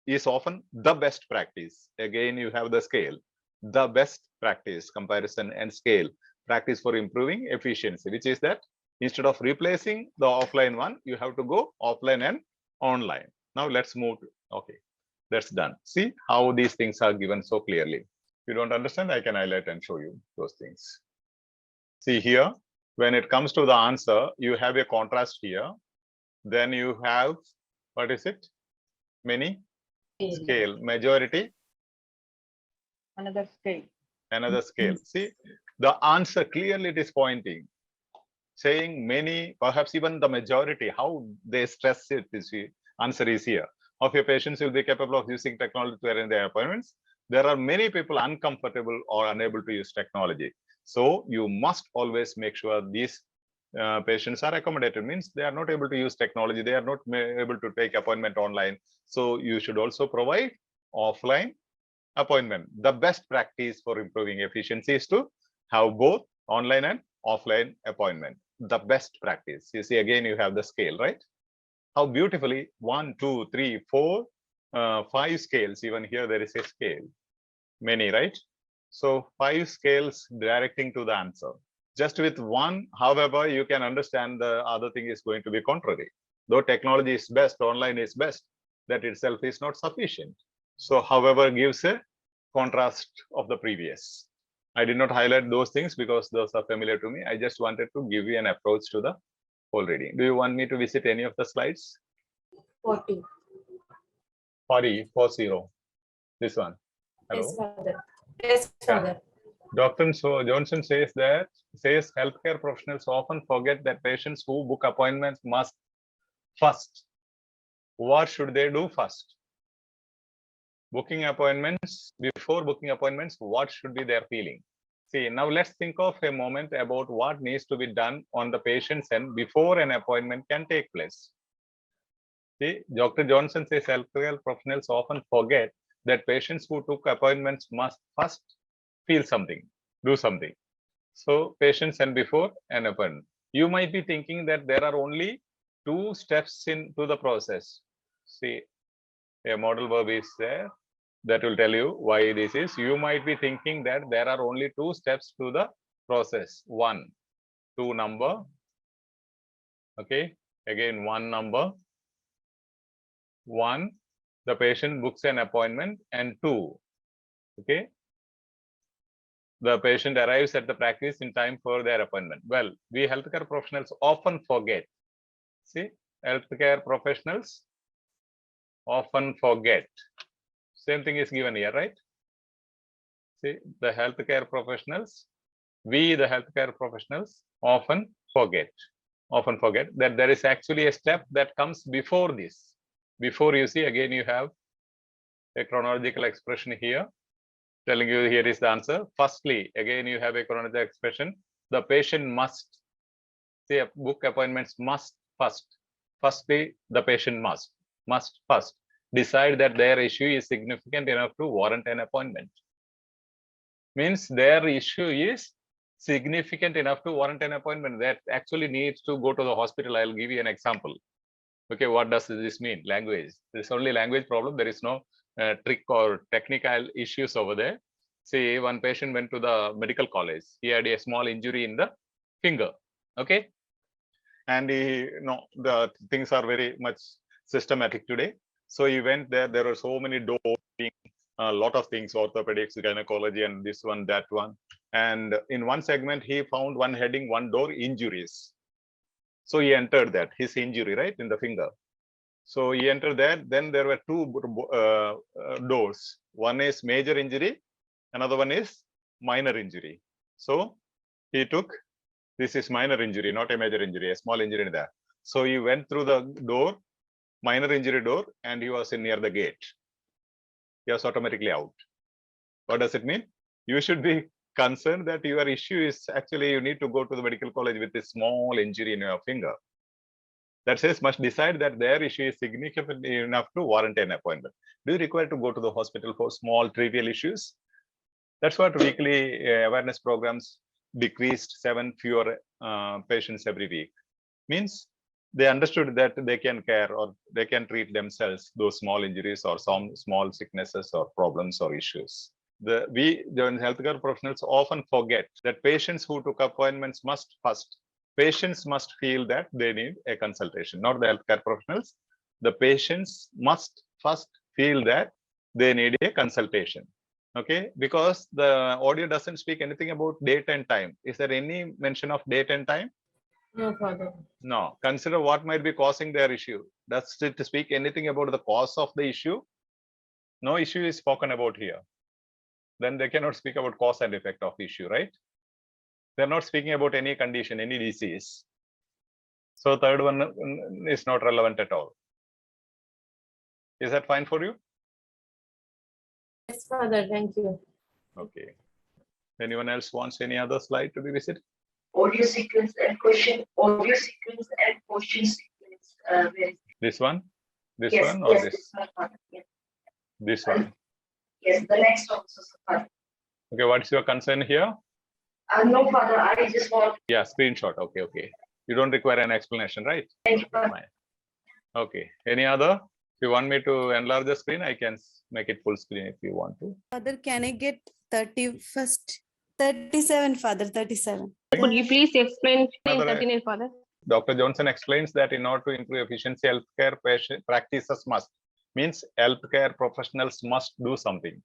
is often the best practice. Again, you have the scale, the best practice, comparison and scale practice for improving efficiency, which is that instead of replacing the offline one, you have to go offline and online. Now let's move. Okay, that's done. See how these things are given so clearly. If you don't understand, I can highlight and show you those things. See here, when it comes to the answer, you have a contrast here. Then you have, what is it? Many? Scale. Majority? Another scale. Another scale. See, the answer clearly it is pointing, saying many, perhaps even the majority, how they stress it, this answer is here. Of your patients will be capable of using technology to arrange their appointments. There are many people uncomfortable or unable to use technology. So you must always make sure these patients are accommodated, means they are not able to use technology, they are not able to take appointment online. So you should also provide offline appointment. The best practice for improving efficiency is to have both online and offline appointment. The best practice. You see, again, you have the scale, right? How beautifully 1, 2, 3, 4, 5 scales. Even here there is a scale. Many, right? So 5 scales directing to the answer. Just with one, however, you can understand the other thing is going to be contrary. Though technology is best, online is best, that itself is not sufficient. So, however, gives a contrast of the previous. I did not highlight those things because those are familiar to me. I just wanted to give you an approach to the whole reading. Do you want me to visit any of the slides? 40. 40. This one. Hello? Yes, Father. Yes, Father. Dr. Johnson says healthcare professionals often forget that patients who book appointments must first. What should they do first? Booking appointments, before booking appointments, what should be their feeling? See, now let's think of a moment about what needs to be done on the patient's end before an appointment can take place. See, Dr. Johnson says healthcare professionals often forget that patients who took appointments must first feel something, do something. So patients and before an appointment. You might be thinking that there are only 2 steps into the process. See, a modal verb is there that will tell you why this is. You might be thinking that there are only 2 steps to the process. 1, 2 number. Okay, again 1 number. 1, the patient books an appointment, and 2, okay, the patient arrives at the practice in time for their appointment. Well, we healthcare professionals often forget. See, healthcare professionals often forget. Same thing is given here, right? See, the healthcare professionals, we the healthcare professionals often forget that there is actually a step that comes before this. Before, you see, again you have a chronological expression here telling you here is the answer. Firstly, again you have a chronological expression. The patient must, see, book appointments must first. Firstly, the patient must first decide that their issue is significant enough to warrant an appointment. Means their issue is significant enough to warrant an appointment, that actually needs to go to the hospital. I'll give you an example. Okay, what does this mean? Language. There's only language problem. There is no trick or technical issues over there. See, one patient went to the medical college. He had a small injury in the finger. Okay, and the things are very much systematic today. So he went there. There are so many doors, a lot of things, orthopedics, gynecology, and this one, that one. And in one segment, he found one heading, one door, injuries. So he entered that, his injury, right, in the finger. So he entered that. Then there were two doors. One is major injury, another one is minor injury. So he took, this is minor injury, not a major injury, a small injury in there. So he went through the door, minor injury door, and he was near the gate. He was automatically out. What does it mean? You should be concerned that your issue is actually you need to go to the medical college with a small injury in your finger. That says must decide that their issue is significant enough to warrant an appointment. Do you require to go to the hospital for small trivial issues? That's what weekly awareness programs decreased 7 fewer patients every week. Means they understood that they can care or they can treat themselves those small injuries or some small sicknesses or problems or issues. The healthcare professionals often forget that patients who took appointments must patients must feel that they need a consultation, not the healthcare professionals. The patients must first feel that they need a consultation. Okay, because the audio doesn't speak anything about date and time. Is there any mention of date and time? No, Father. No. Consider what might be causing their issue. Does it speak anything about the cause of the issue? No issue is spoken about here. Then they cannot speak about cause and effect of the issue, right? They're not speaking about any condition, any disease. So third one is not relevant at all. Is that fine for you? Yes, Father. Thank you. Okay. Anyone else wants any other slide to be visited? Audio sequence and question. Audio sequence and question sequence. This one? This yes, one or yes, this? one, yes. This one. Yes, the next also, Father. Okay, what's your concern here? No, Father, I just want. Yeah, screenshot. Okay, okay. You don't require an explanation, right? Thank you, Father. Fine. Okay. Any other? If you want me to enlarge the screen, I can make it full screen if you want to. Father, can I get 31st? 37, Father, 37. Could you please explain 39, Father? Dr. Johnson explains that in order to improve efficiency, healthcare practices must, means healthcare professionals must do something.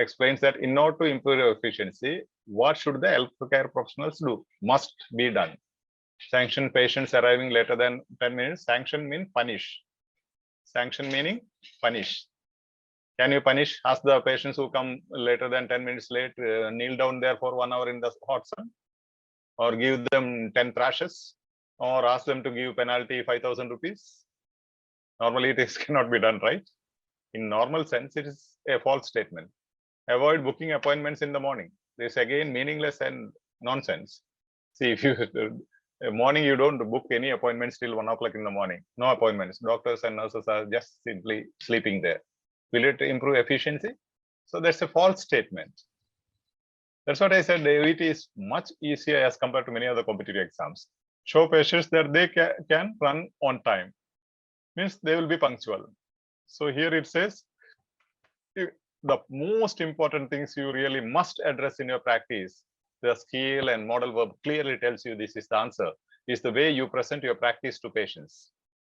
Explains that in order to improve efficiency, what should the healthcare professionals do? Must be done. Sanction patients arriving later than 10 minutes. Sanction means punish. Sanction meaning punish. Can you punish? Ask the patients who come later than 10 minutes late, kneel down there for 1 hour in the hot sun, or give them 10 thrashes, or ask them to give penalty 5,000 rupees. Normally this cannot be done, right? In normal sense, it is a false statement. Avoid booking appointments in the morning. This again meaningless and nonsense. See, if you morning you don't book any appointments till 1 o'clock in the morning. No appointments. Doctors and nurses are just simply sleeping there. Will it improve efficiency? So that's a false statement. That's what I said. The OET is much easier as compared to many other competitive exams. Show patients that they can run on time. Means they will be punctual. So here it says, the most important things you really must address in your practice, the skill and model verb clearly tells you this is the answer, is the way you present your practice to patients.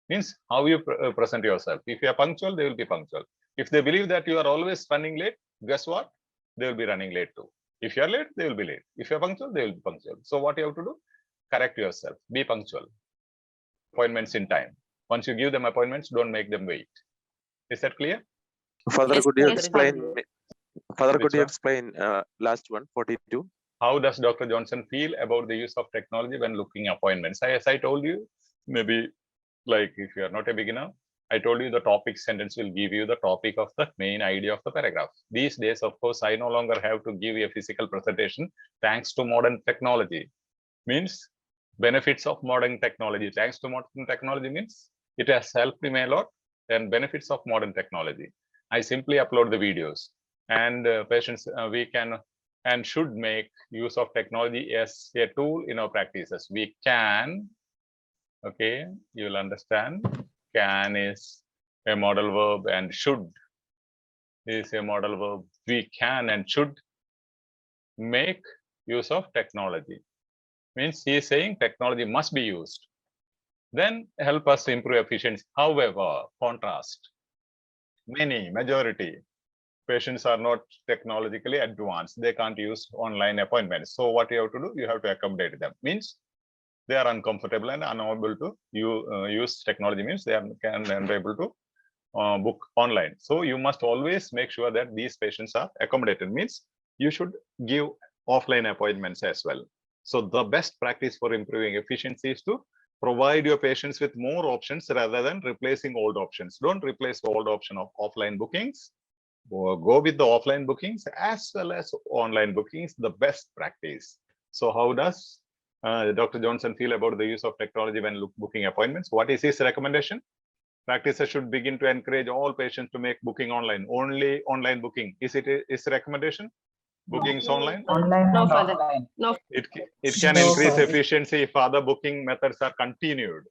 Means how you present yourself. If you are punctual, they will be punctual. If they believe that you are always running late, guess what? They will be running late too. If you are late, they will be late. If you are punctual, they will be punctual. So what you have to do? Correct yourself. Be punctual. Appointments in time. Once you give them appointments, don't make them wait. Is that clear? Father, Yes, could you yes, explain? Father, Which could you one? explain last one, 42? How does Dr. Johnson feel about the use of technology when looking appointments? As I told you, maybe like if you are not a beginner, I told you the topic sentence will give you the topic of the main idea of the paragraph. These days, of course, I no longer have to give you a physical presentation thanks to modern technology. Means benefits of modern technology. Thanks to modern technology means it has helped me a lot, and benefits of modern technology. I simply upload the videos and patients, we can and should make use of technology as a tool in our practices. We can, okay, you will understand, can is a modal verb and should is a modal verb. We can and should make use of technology. Means he is saying technology must be used. Then help us improve efficiency. However, contrast, majority patients are not technologically advanced. They can't use online appointments. So what you have to do, you have to accommodate them. Means they are uncomfortable and unable to use technology, means they are unable to book online. So you must always make sure that these patients are accommodated. Means you should give offline appointments as well. So the best practice for improving efficiency is to provide your patients with more options rather than replacing old options. Don't replace the old option of offline bookings. Go with the offline bookings as well as online bookings, the best practice. So how does Dr. Johnson feel about the use of technology when booking appointments? What is his recommendation? Practices should begin to encourage all patients to make booking online. Only online booking. Is it his recommendation? Bookings online? Online No, and Father. offline. No. It can No, increase Father. efficiency if other booking methods are continued.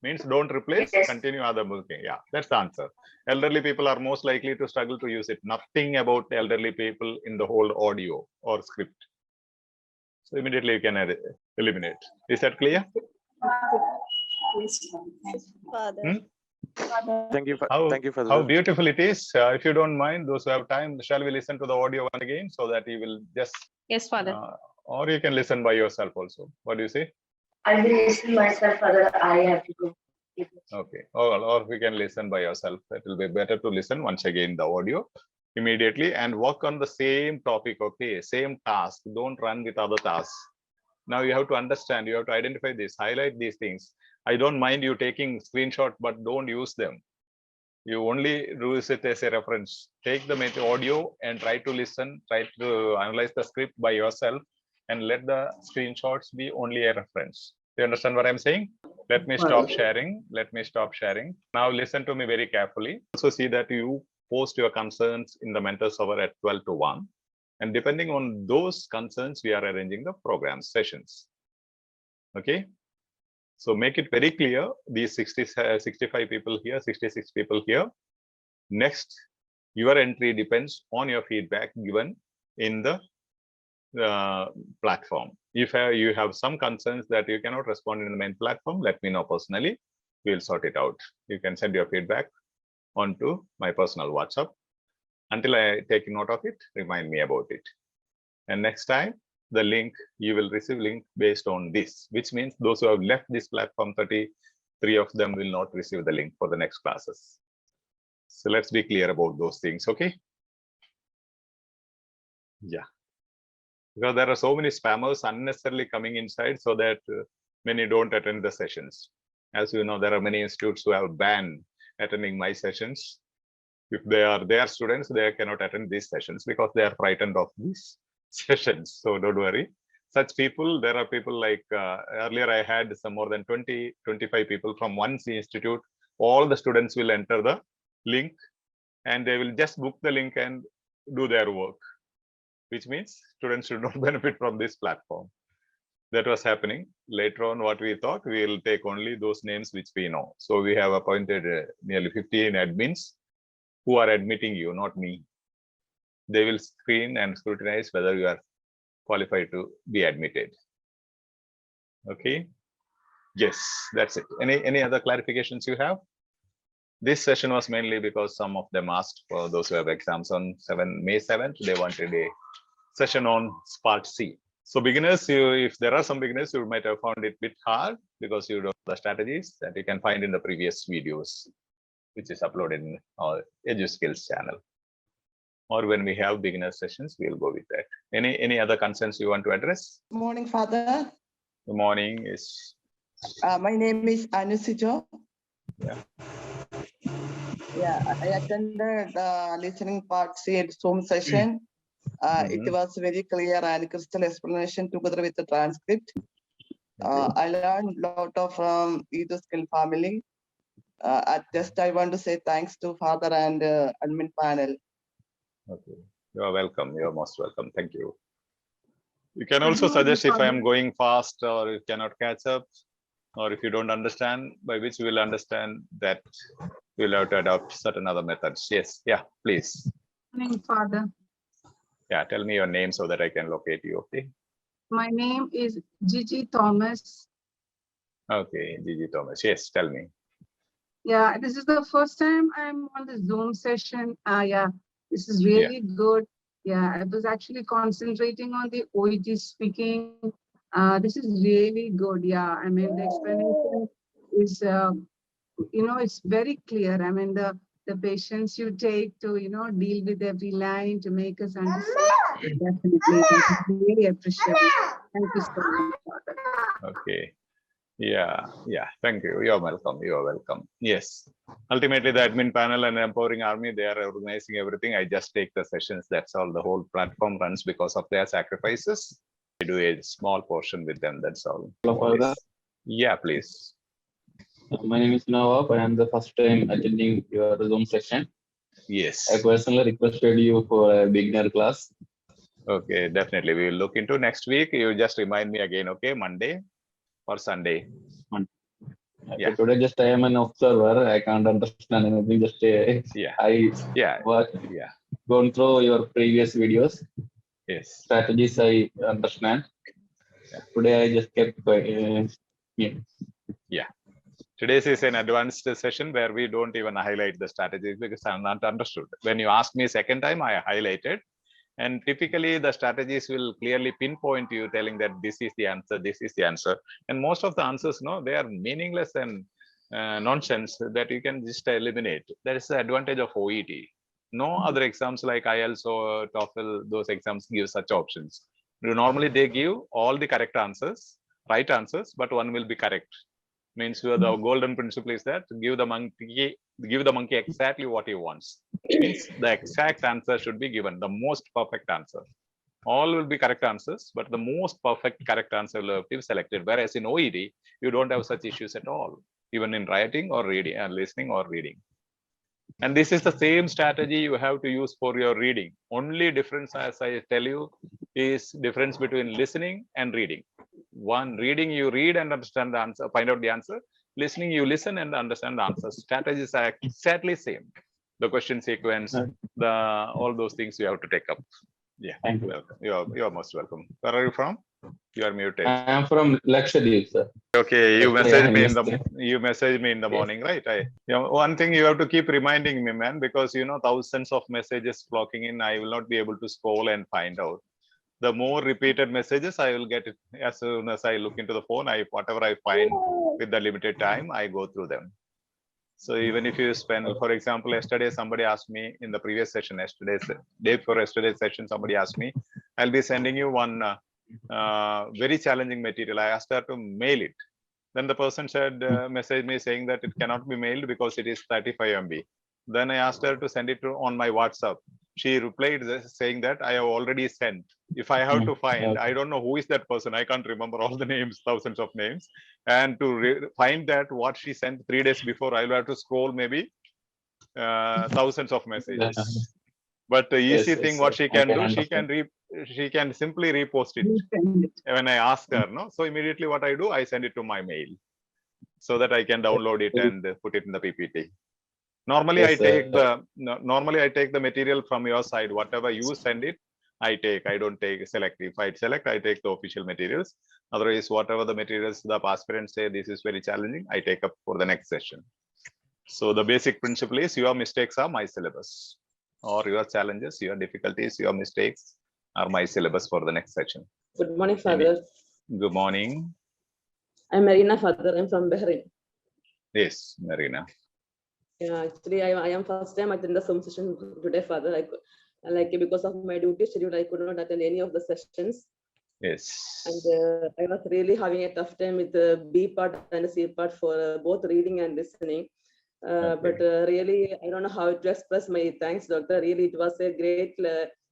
Means don't replace, continue other booking. Yeah, that's the answer. Elderly people are most likely to struggle to use it. Nothing about elderly people in the whole audio or script. So immediately you can eliminate. Is that clear? Father. Thank you. Thank you, How Father. beautiful it is. If you don't mind, those who have time, shall we listen to the audio once again so that you will just. Yes, Father. Or you can listen by yourself also. What do you say? I will listen myself, Father. I have to go. Okay. Or we can listen by yourself. It will be better to listen once again the audio immediately and work on the same topic. Okay. Same task. Don't run with other tasks. Now you have to understand, you have to identify this, highlight these things. I don't mind you taking screenshot, but don't use them. You only use it as a reference. Take the audio and try to listen, try to analyze the script by yourself and let the screenshots be only a reference. Do you understand what I'm saying? Let me stop sharing. Let me stop sharing. Now listen to me very carefully. Also see that you post your concerns in the mentors hour at 12 to 1. And depending on those concerns, we are arranging the program sessions. Okay. So make it very clear, these 65 people here, 66 people here. Next, your entry depends on your feedback given in the platform. If you have some concerns that you cannot respond in the main platform, let me know personally. We'll sort it out. You can send your feedback onto my personal WhatsApp. Until I take note of it, remind me about it. And next time, the link, you will receive link based on this, which means those who have left this platform, 33 of them will not receive the link for the next classes. So let's be clear about those things, okay? Yeah. Because there are so many spammers unnecessarily coming inside so that many don't attend the sessions. As you know, there are many institutes who have banned attending my sessions. If they are their students, they cannot attend these sessions because they are frightened of these sessions. So don't worry. Such people, there are people like earlier I had some more than 20, 25 people from one institute. All the students will enter the link and they will just book the link and do their work, which means students should not benefit from this platform. That was happening. Later on, what we thought, we will take only those names which we know. So we have appointed nearly 15 admins who are admitting you, not me. They will screen and scrutinize whether you are qualified to be admitted. Okay. Yes, that's it. Any other clarifications you have? This session was mainly because some of them asked for those who have exams on May 7th. They wanted a session on part C. So beginners, if there are some beginners, you might have found it a bit hard because you don't know the strategies that you can find in the previous videos, which is uploaded in our EduSkills channel. Or when we have beginner sessions, we'll go with that. Any other concerns you want to address? Morning, Father. Good morning. Is my name is Anusijo. Yeah. Yeah, I attended the listening part C at Zoom session. It was very clear and crystal explanation together with the transcript. I learned a lot of from EduSkills family. At just I want to say thanks to Father and admin panel. Okay, you are welcome. You are most welcome. Thank you. You can also suggest if I am going fast or you cannot catch up, or if you don't understand, by which we will understand that we'll have to adopt certain other methods. Yes, yeah, please. Morning, Father. Yeah, tell me your name so that I can locate you, okay? My name is Gigi Thomas. Okay, Gigi Thomas. Yes, tell me. Yeah, this is the first time I'm on the Zoom session. Yeah, this is really good. Yeah, I was actually concentrating on the OET speaking. This is really good. Yeah, I mean, the explanation is, it's very clear. I mean, the patience you take to, deal with every line to make us understand. Definitely, that is really appreciable. Thank you so much, Father. Okay. Yeah. Thank you. You're welcome. You're welcome. Yes. Ultimately, the admin panel and empowering army, they are organizing everything. I just take the sessions. That's all. The whole platform runs because of their sacrifices. I do a small portion with them. That's all. Hello, Father. Yeah, please. My name is Nawab. I am the first time attending your Zoom session. Yes. I personally requested you for a beginner class. Okay, definitely. We will look into next week. You just remind me again, okay? Monday or Sunday. Okay, today just I am an observer. I can't understand anything. Just gone through your previous videos. Yes. Strategies I understand. Today I just kept Yeah. Today's is an advanced session where we don't even highlight the strategies because I'm not understood. When you ask me second time, I highlighted. And typically the strategies will clearly pinpoint you telling that this is the answer, this is the answer. And most of the answers, no, they are meaningless and nonsense that you can just eliminate. That is the advantage of OET. No other exams like IELTS or TOEFL, those exams give such options. Normally they give all the correct answers, right answers, but one will be correct. Means the golden principle is that give the monkey exactly what he wants. Means the exact answer should be given, the most perfect answer. All will be correct answers, but the most perfect correct answer will be selected. Whereas in OET, you don't have such issues at all, even in writing or reading and listening or reading. And this is the same strategy you have to use for your reading. Only difference, as I tell you, is difference between listening and reading. One, reading, you read and understand the answer, find out the answer. Listening, you listen and understand the answer. Strategies are exactly same. The question sequence, all those things you have to take up. Yeah, thank you. Welcome. You're most welcome. Where are you from? You are muted. I am from Lakshadweep, sir. Okay, you messaged me in the morning, right? One thing you have to keep reminding me, man, because thousands of messages flocking in. I will not be able to scroll and find out. The more repeated messages, I will get it as soon as I look into the phone. Whatever I find with the limited time, I go through them. So even if you spend, for example, yesterday somebody asked me in the previous session, day before yesterday's session, somebody asked me, I'll be sending you one very challenging material. I asked her to mail it. Then the person said, messaged me saying that it cannot be mailed because it is 35 MB. Then I asked her to send it on my WhatsApp. She replied saying that I have already sent. If I have to find, I don't know who is that person. I can't remember all the names, thousands of names. And to find that what she sent 3 days before, I'll have to scroll maybe thousands of messages. But the easy thing, what she can do, she can simply repost it when I ask her. No, so immediately what I do, I send it to my mail so that I can download it and put it in the PPT. Normally, I take the material from your side. Whatever you send it, I take. I don't take select. If I select, I take the official materials. Otherwise, whatever the materials the aspirants say this is very challenging, I take up for the next session. So the basic principle is your mistakes are my syllabus, or your challenges, your difficulties, your mistakes are my syllabus for the next session. Good morning, Father. Good morning. I'm Marina, Father. I'm from Bahrain. Yes, Marina. Yeah, actually, I am first time attend the Zoom session today, Father. Because of my duty schedule, I could not attend any of the sessions. Yes. And I was really having a tough time with the B part and the C part for both reading and listening. But really, I don't know how to express my thanks, Doctor. Really, it was a great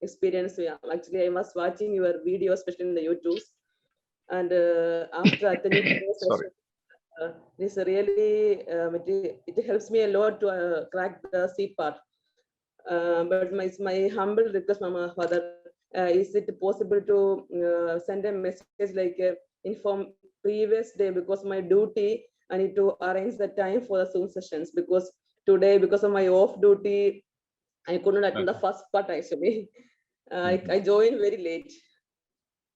experience. Actually, I was watching your videos, especially in the YouTubes. And after attending the session, this really, it helps me a lot to crack the C part. But my humble request, Mama, Father, is it possible to send a message like inform previous day, because my duty, I need to arrange the time for the Zoom sessions, because today, because of my off duty, I couldn't attend the first part actually. I joined very late.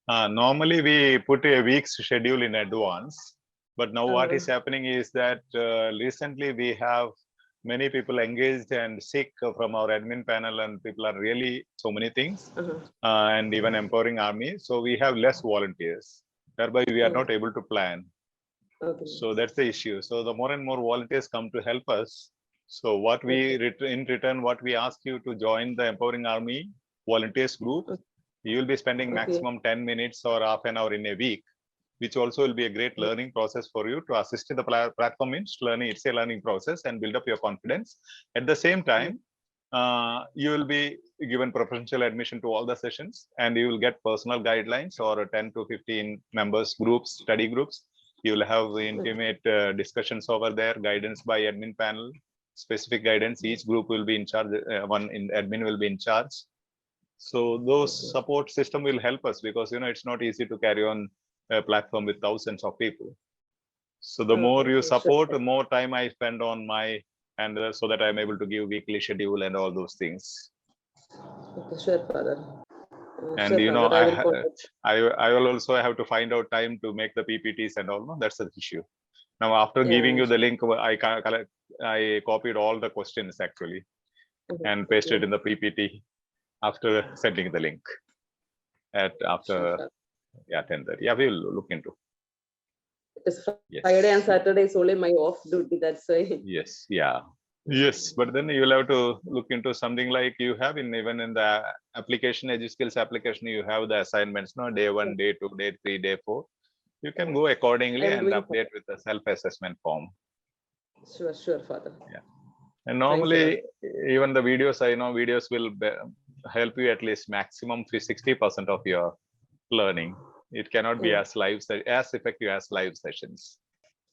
Normally we put a week's schedule in advance, but now what is happening is that recently we have many people engaged and sick from our admin panel, and people are really so many things, and even empowering army. So we have less volunteers, thereby we are not able to plan. So that's the issue. So the more and more volunteers come to help us. So what we in return, what we ask you to join the empowering army volunteers group. You will be spending maximum 10 minutes or half an hour in a week, which also will be a great learning process for you to assist in the platform. Means learning, it's a learning process, and build up your confidence. At the same time, you will be given preferential admission to all the sessions, and you will get personal guidelines or 10 to 15 members groups, study groups. You will have intimate discussions over there, guidance by admin panel, specific guidance. Each group will be in charge, one in admin will be in charge. So those support system will help us, because it's not easy to carry on a platform with thousands of people. So the more you support, the more time I spend on my, and so that I'm able to give weekly schedule and all those things. Okay, sure, Father. And I will also have to find out time to make the PPTs and all. No, that's the issue. Now after giving you the link, I copied all the questions actually and pasted in the PPT after sending the link after 10:30. Yeah, we will look into. It's Friday and Saturday is only my off duty, that's why. Yes, yeah. Yes, but then you'll have to look into something like you have even in the application, EduSkills application, you have the assignments, no, day 1, day 2, day 3, day 4. You can go accordingly and update with the self-assessment form. Sure, Father. Yeah. And normally, even the videos, I know videos will help you at least maximum 60% of your learning. It cannot be as effective as live sessions.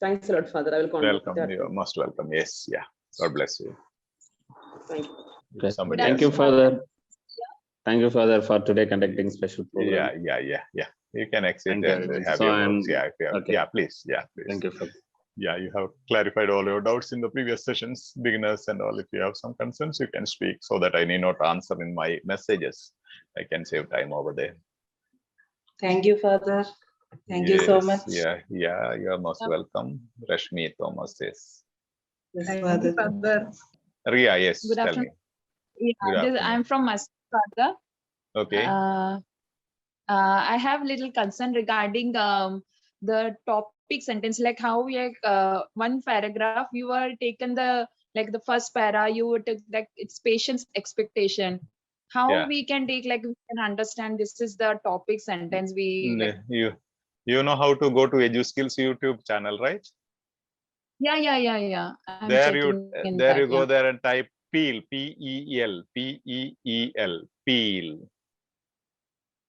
Thanks a lot, Father. I will contact. Welcome. You're most welcome. Yes, yeah. God bless you. Thank you. Thank you, Father. Thank you, Father, for today conducting special program. Yeah. You can exit and have your notes. Yeah, please. Thank you, Father. Yeah, you have clarified all your doubts in the previous sessions, beginners and all. If you have some concerns, you can speak so that I need not answer in my messages. I can save time over there. Thank you, Father. Thank you so much. Yeah, you are most welcome. Rashmi Thomas says. Yes, Father. Ria, yes. Good afternoon. I'm from Father. Okay. I have little concern regarding the topic sentence, like how we one paragraph you were taken the first para, you would take like it's patient's expectation. How we can take we can understand this is the topic sentence we you know how to go to EduSkills YouTube channel, right? Yeah. There you go there and type peel, P-E-E-L, peel.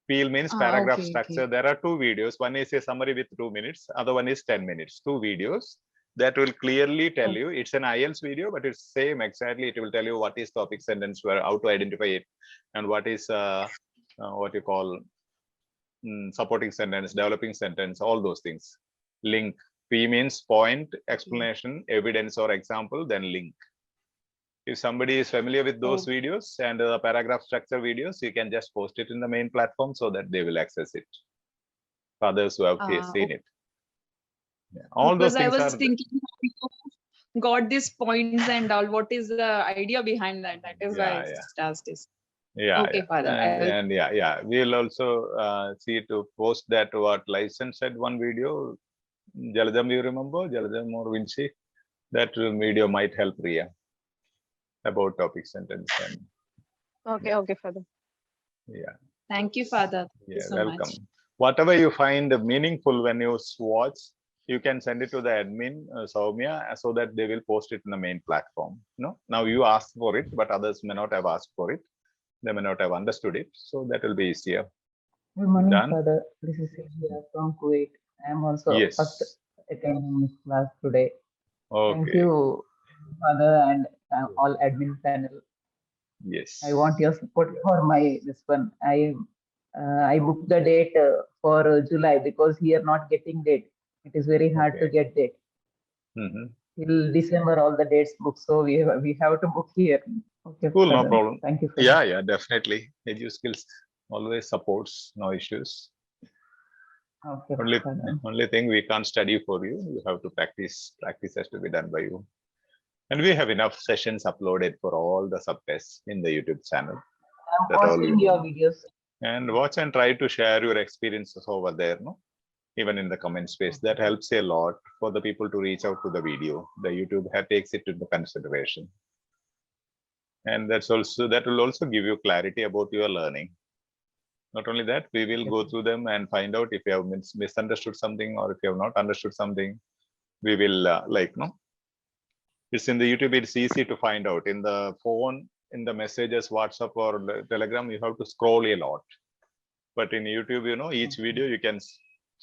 Peel means paragraph structure. Okay. There are 2 videos. One is a summary with 2 minutes. Other one is 10 minutes. 2 videos that will clearly tell you. It's an IELTS video, but it's same exactly. It will tell you what is topic sentence, how to identify it, and what is what you call supporting sentence, developing sentence, all those things. Link. P means point, explanation, evidence or example, then link. If somebody is familiar with those videos and the paragraph structure videos, you can just post it in the main platform so that they will access it. For others who have seen it. Yeah. All because those things I was thinking got these points and all. What is the idea behind that? That is why I just asked this. Okay, Father. And we'll also see to post that what license said one video. Jalajam, you remember? Jalajam or Vinci? That video might help Ria about topic sentence. And, okay, Father. Yeah. Thank you, Father. Thank you so welcome. Much. Whatever you find meaningful when you watch, you can send it to the admin, Soumya, so that they will post it in the main platform. No? Now you asked for it, but others may not have asked for it. They may not have understood it. So that will be easier. Good morning, Father. This is India from Kuwait. I am also first attending this class today. Okay. Thank you, Father, and all admin panel. Yes. I want your support for this one. I I booked the date for July because here not getting date. It is very hard to get date. Till December, all the dates booked. So we have to book here. Okay. Cool, no Father. problem. Thank you. Yeah, yeah, definitely. EduSkills always supports, no issues. Okay. Only thing we can't study for you. You have to practice. Practice has to be done by you. And we have enough sessions uploaded for all the subtests in the YouTube channel. I'm watching your videos. And watch and try to share your experiences over there, no? Even in the comment space. That helps a lot for the people to reach out to the video. The YouTube takes it into consideration. And that will also give you clarity about your learning. Not only that, we will go through them and find out if you have misunderstood something or if you have not understood something. We will it's in the YouTube, it's easy to find out. In the phone, in the messages, WhatsApp or Telegram, you have to scroll a lot. But in YouTube, each video you can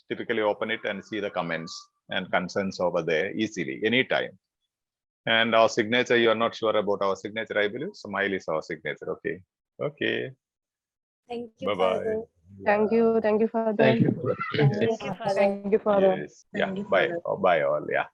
typically open it and see the comments and concerns over there easily, anytime. And our signature, you are not sure about our signature, I believe. Smile is our signature. Okay. Okay. Thank you, Bye-bye. Father. Thank you. Thank you, Father. Thank you. Thank you, Father. Thank you, Father. Yes. Yeah. Bye. Bye all. Yeah.